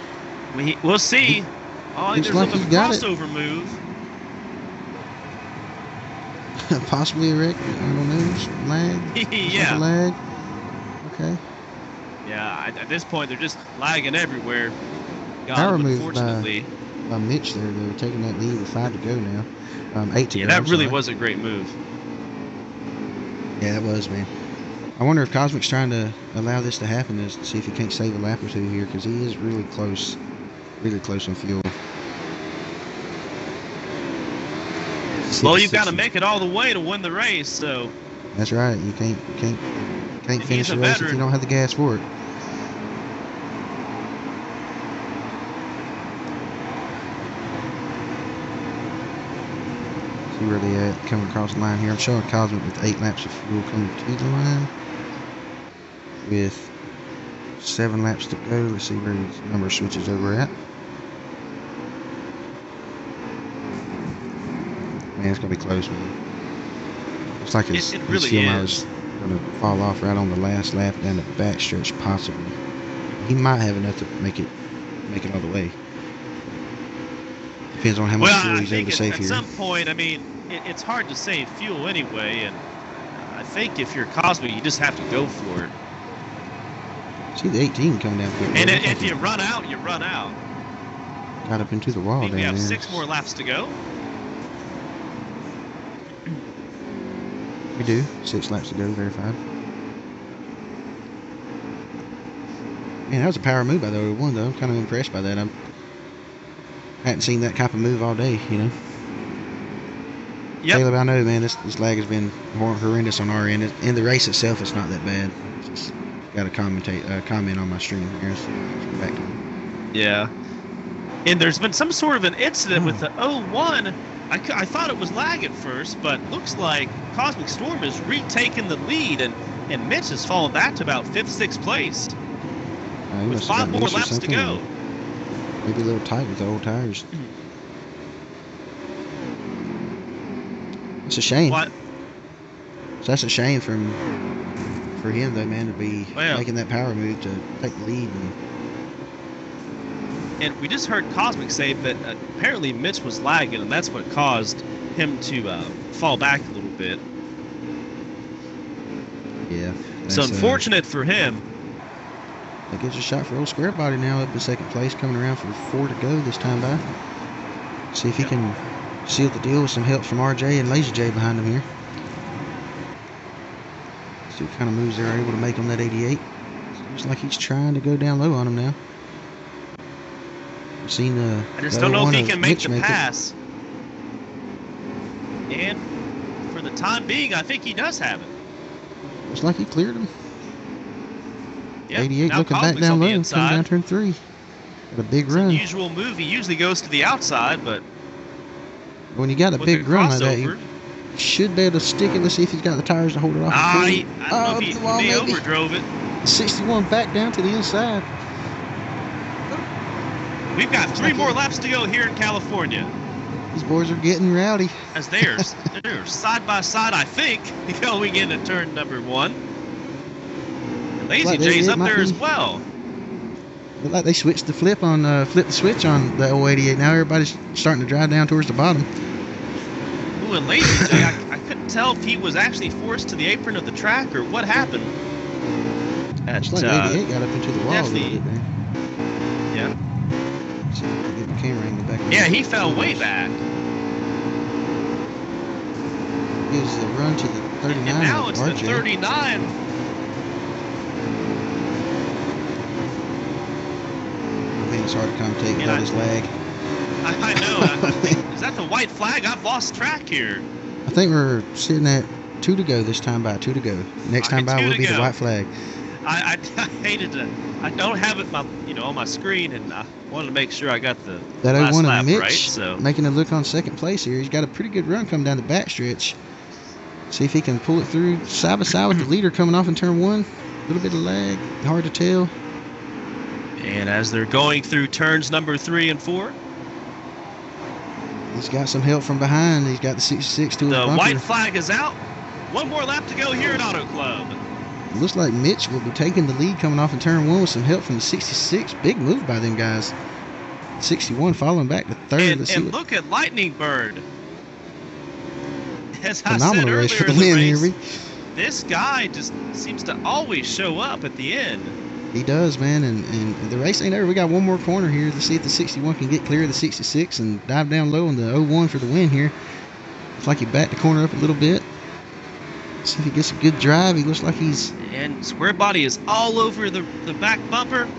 We'll see. There's like a crossover move. Possibly a wreck. I don't know. Lag. Yeah. Like lag. Okay. Yeah. At this point, they're just lagging everywhere. Power move unfortunately. By Mitch there. They're taking that lead with 5 to go now. 8 to go. That really was a great move. Yeah, it was, man. I wonder if Cosmic's trying to allow this to happen to see if he can't save a lap or two here, because he is really close on fuel. Well, you've got to make it all the way to win the race, so. That's right. You can't finish the race if you don't have the gas for it. See where they at coming across the line here. I'm showing Cosmic with 8 laps of fuel coming to the line. With 7 laps to go. Let's see where his number switches over at. Man, it's going to be close, man. Looks like his fuel mileage is going to fall off right on the last lap down the back stretch, possibly. He might have enough to make it all the way. Depends on how much fuel he's able to save here. At some point, it's hard to save fuel anyway, and I think if you're Cosmic, you just have to go for it. See the 18 coming down quick. And if you run out, you run out. Got up into the wall down there. We have 6 more laps to go. We do. 6 laps to go, verified. Man, that was a power move by the 01, though. I'm kind of impressed by that. I hadn't seen that type of move all day, Yep. Caleb, I know, man, this lag has been horrendous on our end. In the race itself, it's not that bad. Just got to comment on my stream here. So back to it. Yeah. And there's been some sort of an incident with the 01. I thought it was lag at first, but looks like Cosmic Storm has retaken the lead, and Mitch has fallen back to about 5th, 6th place. With 5 more laps to go. Maybe a little tight with the old tires. It's a shame. What? So that's a shame for him, though, man, to be making that power move to take the lead. And we just heard Cosmic say that apparently Mitch was lagging, and that's what caused him to fall back a little bit. Yeah. So unfortunate for him. That gives a shot for old Square Body now up in 2nd place, coming around for 4 to go this time by. See if he can seal the deal with some help from RJ and Lazy J behind him here. See what kind of moves they're able to make on that 88. Looks like he's trying to go down low on him now. I've seen I just don't know if he can make the pass. And for the time being, I think he does have it. Looks like he cleared him. Yep. 88 looking back down low, coming down turn 3. Got a big It's run. an unusual move. He usually goes to the outside, but When you got a with big the run like that, you crossover, should be able to stick it. Let's see if he's got the tires to hold it off. I don't know if Up he the wall, may maybe. overdrove it. 61 back down to the inside. We've got 3 more laps to go here in California. These boys are getting rowdy. As they're side by side, I think, going into turn number 1. And Lazy Like J's it up might there be. as well. Look like they switched the flip the switch on the 088. Now everybody's starting to drive down towards the bottom. Ooh, and Lazy J, I couldn't tell if he was actually forced to the apron of the track or what happened. It's like 88 got up into the wall a little bit there. Yeah. See if I can get the camera angle back. Yeah, he fell way back. Gives the run to the 39. And now it's the RJ. 39. I think it's hard to commentate And without his lag. I know. I think, is that the white flag? I've lost track here. I think we're sitting at 2 to go this time by 2 to go. Next time by 2 will to be the go. white flag. I hated to. I don't have it, on my screen, and I wanted to make sure I got the That last 01 lap of Mitch right. So making a look on second place here. He's got a pretty good run coming down the backstretch. See if he can pull it through side by side with the leader coming off in turn 1. A little bit of lag, hard to tell. and as they're going through turns number 3 and 4, He's got some help from behind. He's got the 66 to his the bumper. white flag is out. 1 more lap to go here at Auto Club. It looks like Mitch will be taking the lead coming off in turn 1 with some help from the 66. Big move by them guys. 61 following back to third. Let's see And what look at Lightning Bird. As I said phenomenal race earlier for the in the win race, here. this guy just seems to always show up at the end. He does, man, and the race ain't over. We got one more corner here to see if the 61 can get clear of the 66 and dive down low in the 01 for the win here. Looks like he backed the corner up a little bit. See if he gets a good drive. He looks like he's... And Square Body is all over the back bumper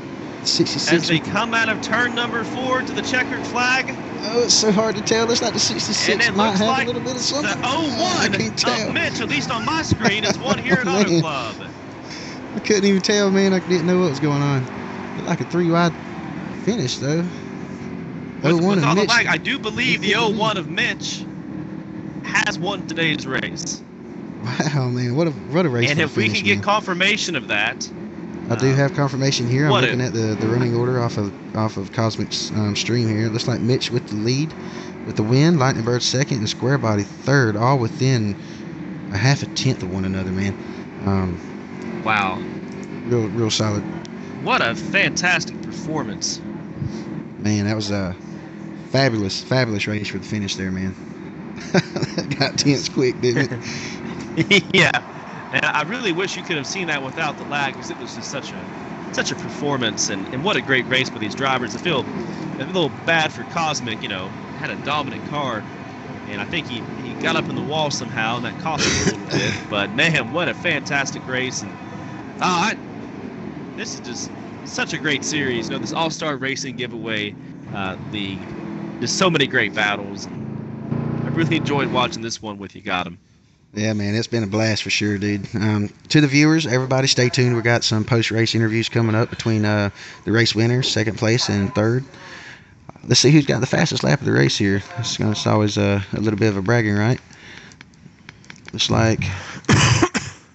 66. as they come out of turn number 4 to the checkered flag. Oh, it's so hard to tell. Looks like the 66 And it might looks have like a little bit of something. the I 01 can't tell. of Mitch, at least on my screen, is one here at Oh, Auto man. Club. I couldn't even tell, man. I didn't know what was going on. Looked like a 3-wide finish, though. With 01 all of the Mitch. lag, I do believe the 01 of Mitch has won today's race. Wow, man. What a race. And for if a we finish, can get man. confirmation of that, I do have confirmation here. I'm what looking at the running order off of Cosmic's stream here. It looks like Mitch with the lead, with the win. Lightning Bird second, and Square Body third, all within a half a tenth of one another, man. wow, Real solid. what a fantastic performance. Man, that was a fabulous race for the finish there, man. That got tense quick, didn't it? Yeah, and I really wish you could have seen that without the lag, because it was just such a performance, and what a great race for these drivers. I feel a little bad for Cosmic, had a dominant car, and I think he got up in the wall somehow, and that cost him a little bit. But man, what a fantastic race! And this is just such a great series. This All-Star Racing Giveaway League, just so many great battles. I really enjoyed watching this one with you, Gotham. Yeah, man, it's been a blast for sure, dude. To the viewers, everybody stay tuned. We got some post-race interviews coming up between the race winners, second place and third. Let's see who's got the fastest lap of the race here. It's always a little bit of a bragging right. Looks like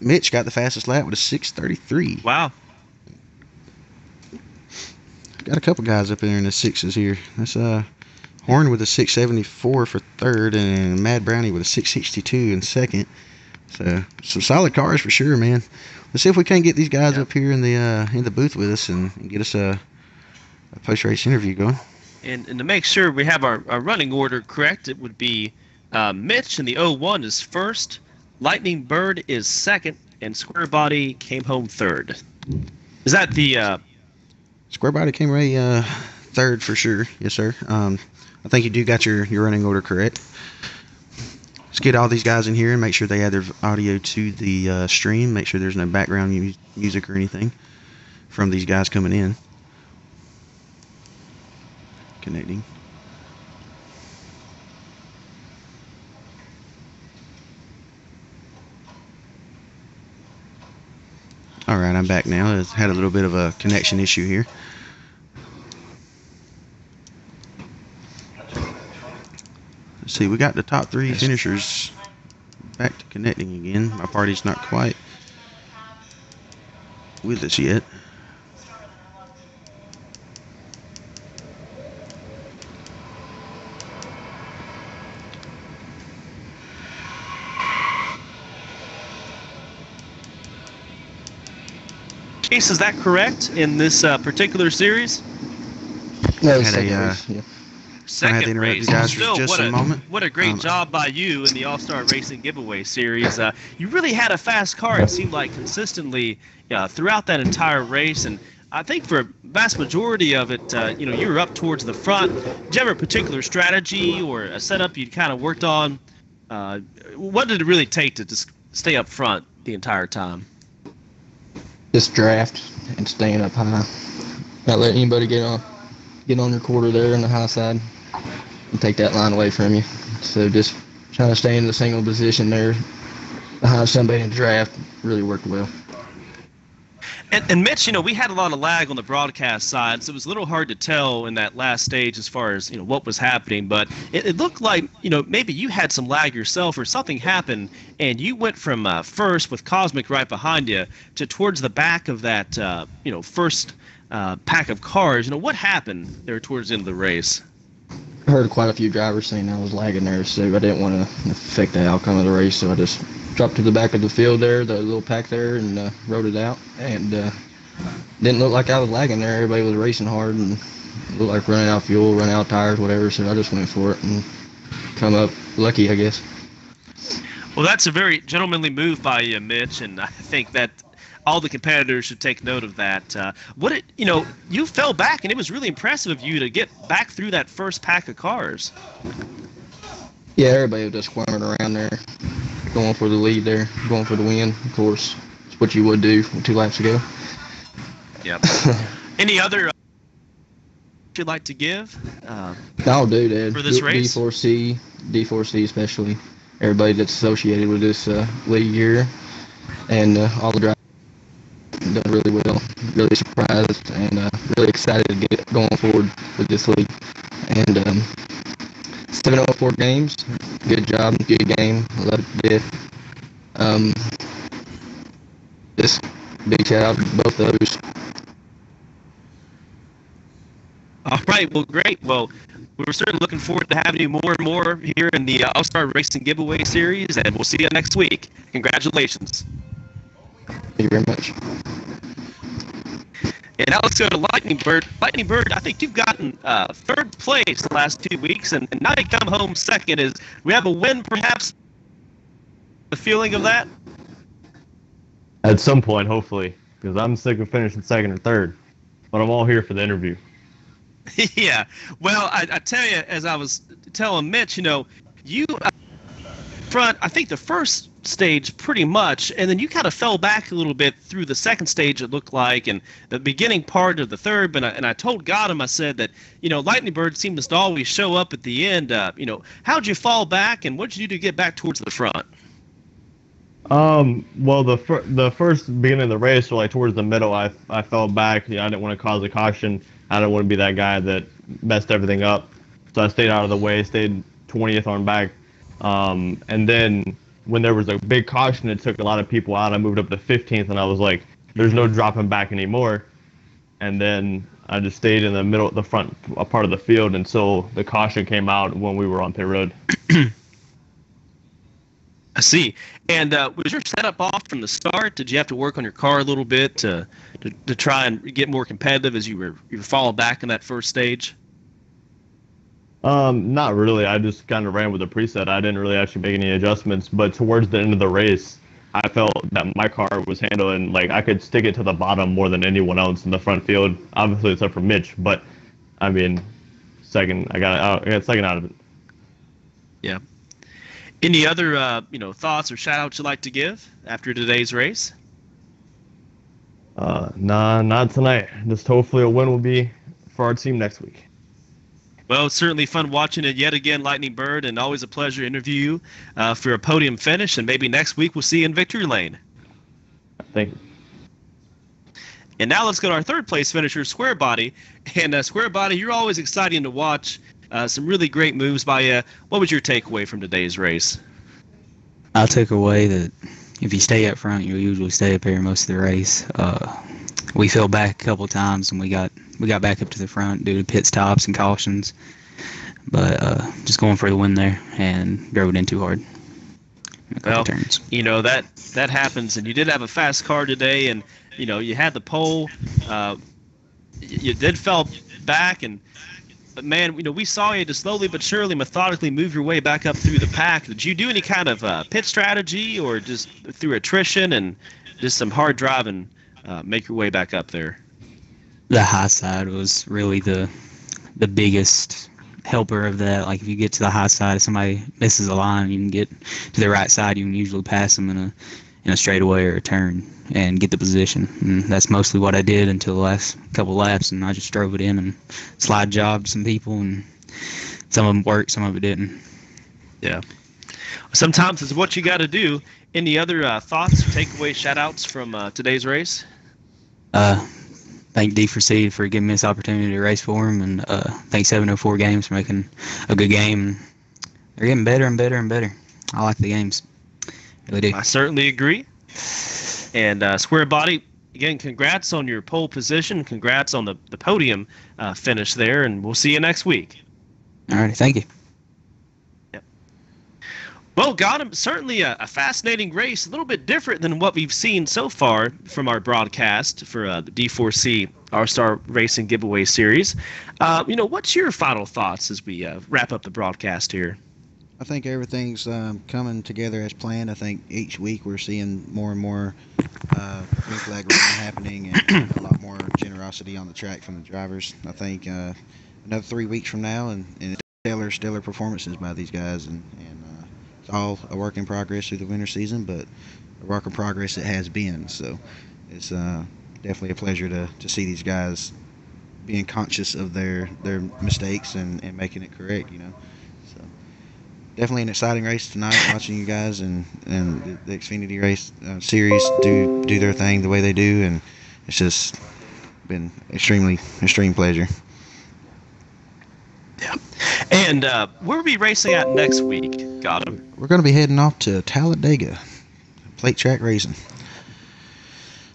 Mitch got the fastest lap with a 6:33. Wow. Got a couple guys up there in the sixes here. That's Horn with a 674 for third, and Mad Brownie with a 662 in second. So some solid cars for sure, man. Let's see if we can't get these guys up here in the booth with us and get us a post-race interview going. And to make sure we have our running order correct, it would be Mitch in the 01 is first, Lightning Bird is second, and Square Body came home third. Is that the... Square Body came right third for sure. Yes, sir. I think you do got your running order correct. Let's get all these guys in here and make sure they add their audio to the stream. Make sure there's no background music or anything from these guys coming in. Connecting. All right, I'm back now. It's had a little bit of a connection issue here. Let's see, we got the top 3 finishers back to connecting again. My party's not quite with us yet. Case, is that correct in this particular series? No, Had second a, race. Yeah. Second interrupt race. you guys for Still, just a moment. what a great job by you in the All-Star Racing Giveaway Series. You really had a fast car, it seemed like, consistently throughout that entire race. And I think for a vast majority of it, you were up towards the front. Did you have a particular strategy or a setup you kind of worked on? What did it really take to just stay up front the entire time? Just draft and staying up high. Not letting anybody get on your quarter there on the high side and take that line away from you. So just trying to stay in the single position there behind somebody in the draft really worked well. And Mitch, we had a lot of lag on the broadcast side, so it was a little hard to tell in that last stage as far as what was happening. But it looked like maybe you had some lag yourself, or something happened, and you went from first with Cosmic right behind you to towards the back of that first pack of cars. What happened there towards the end of the race? I heard quite a few drivers saying I was lagging there, so I didn't want to affect the outcome of the race, so I just dropped to the back of the field there, the little pack there, and rode it out. And didn't look like I was lagging there. Everybody was racing hard and looked like running out of fuel, running out of tires, whatever, so I just went for it and come up lucky, I guess. Well, that's a very gentlemanly move by you, Mitch, and I think that all the competitors should take note of that. You fell back, and it was really impressive of you to get back through that first pack of cars. Yeah, everybody was just squirming around there, going for the lead there, going for the win. Of course, it's what you would do 2 laps ago. Yep. Any other you'd like to give? I'll do that. For this race? D4C especially. Everybody that's associated with this league here, and all the drivers done really well. Really surprised and really excited to get going forward with this league. And 704 games, good job, good game, love it to death. Just big shout out to both of those. All right, well, great. Well, we're certainly looking forward to having you more and more here in the All-Star Racing Giveaway Series, and we'll see you next week. Congratulations. Thank you very much. And now let's go to Lightning Bird. Lightning Bird, I think you've gotten third place the last 2 weeks, and now you come home second. Is we have a win, perhaps? The feeling of that? At some point, hopefully, because I'm sick of finishing second or third. But I'm all here for the interview. Yeah. Well, I tell you, as I was telling Mitch, you front, I think the first stage pretty much, and then you kind of fell back a little bit through the second stage, it looked like, and the beginning part of the third. But I told Gotham, I said that Lightning Bird seems to always show up at the end. How'd you fall back, and what'd you do to get back towards the front? Well, the first beginning of the race, or like towards the middle, I fell back. I didn't want to cause a caution. I didn't want to be that guy that messed everything up. So I stayed out of the way, stayed 20th on back. And then when there was a big caution, it took a lot of people out. I moved up to 15th, and I was like, there's no dropping back anymore. And then I just stayed in the middle, the front part of the field until the caution came out when we were on pit road. I see. And was your setup off from the start? Did you have to work on your car a little bit to try and get more competitive as you were falling back in that first stage? Not really. I just kind of ran with the preset. I didn't really actually make any adjustments. But towards the end of the race, I felt that my car was handling, like I could stick it to the bottom more than anyone else in the front field. Obviously, except for Mitch. But I mean, I got second out of it. Yeah. Any other thoughts or shout outs you'd like to give after today's race? Nah, not tonight. Just hopefully a win will be for our team next week. Well, it's certainly fun watching it yet again, Lightning Bird, and always a pleasure to interview you for a podium finish. And maybe next week we'll see you in victory lane. Thank you. And now let's go to our third place finisher, Square Body. And Square Body, you're always exciting to watch. Some really great moves by you. What was your takeaway from today's race? I took away that if you stay up front, you'll usually stay up here most of the race. We fell back a couple of times, and we got back up to the front due to pit stops and cautions. But just going for the win there and drove it in too hard. A couple turns. That happens, and you did have a fast car today, and you had the pole. You did fell back, but man, we saw you just slowly but surely, methodically move your way back up through the pack. Did you do any kind of pit strategy, or just through attrition and just some hard driving, make your way back up there? The high side was really the biggest helper of that. Like if you get to the high side, if somebody misses a line, you can get to the right side. You can usually pass them in a straightaway or a turn and get the position. And that's mostly what I did until the last couple laps, and I just drove it in and slide jobbed some people, and some of them worked, some of it didn't. Yeah. Sometimes it's what you got to do. Any other thoughts or takeaway shout-outs from today's race? Thank D4C for giving me this opportunity to race for him, and thank 704 Games for making a good game. They're getting better and better and better. I like the games. Really do. I certainly agree. And Square Body, again, congrats on your pole position. Congrats on the podium finish there, and we'll see you next week. All right, thank you. Well, certainly a fascinating race, a little bit different than what we've seen so far from our broadcast for the D4C All-Star Racing Giveaway Series. What's your final thoughts as we wrap up the broadcast here? I think everything's coming together as planned. I think each week we're seeing more and more green flag racing happening, and a lot more generosity on the track from the drivers. I think another 3 weeks from now, and stellar performances by these guys, and it's all a work in progress through the winter season, but a work in progress it has been. So it's definitely a pleasure to see these guys being conscious of their mistakes and making it correct, So definitely an exciting race tonight, watching you guys and the Xfinity race series do their thing the way they do, and it's just been extreme pleasure. Yeah. And where are we racing at next week? Got him. We're going to be heading off to Talladega, plate track racing.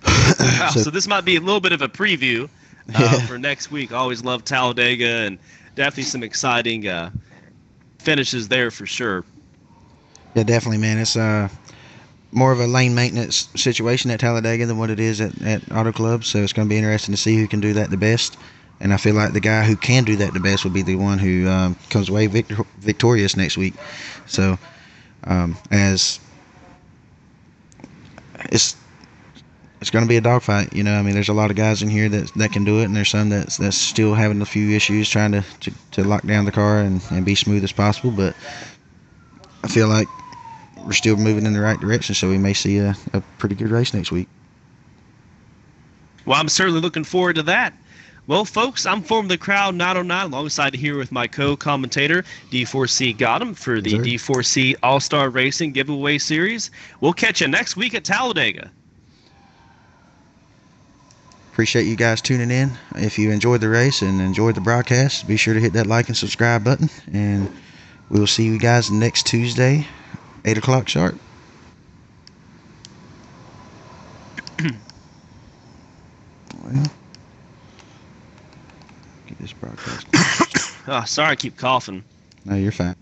Wow, so this might be a little bit of a preview for next week. Always love Talladega, and definitely some exciting finishes there for sure. Yeah, definitely, man. It's more of a lane maintenance situation at Talladega than what it is at Autoclub, so it's going to be interesting to see who can do that the best. And I feel like the guy who can do that the best will be the one who comes away victorious next week. So, as it's going to be a dogfight, there's a lot of guys in here that can do it, and there's some that's still having a few issues trying to lock down the car and be smooth as possible. But I feel like we're still moving in the right direction, so we may see a pretty good race next week. Well, I'm certainly looking forward to that. Well, folks, I'm Form the Crowd 909 alongside here with my co-commentator, D4C Gotham, for the D4C All-Star Racing Giveaway Series. We'll catch you next week at Talladega. Appreciate you guys tuning in. If you enjoyed the race and enjoyed the broadcast, be sure to hit that like and subscribe button. And we will see you guys next Tuesday, 8 o'clock sharp. Well, get this broadcast. Oh, sorry, I keep coughing. No, you're fine.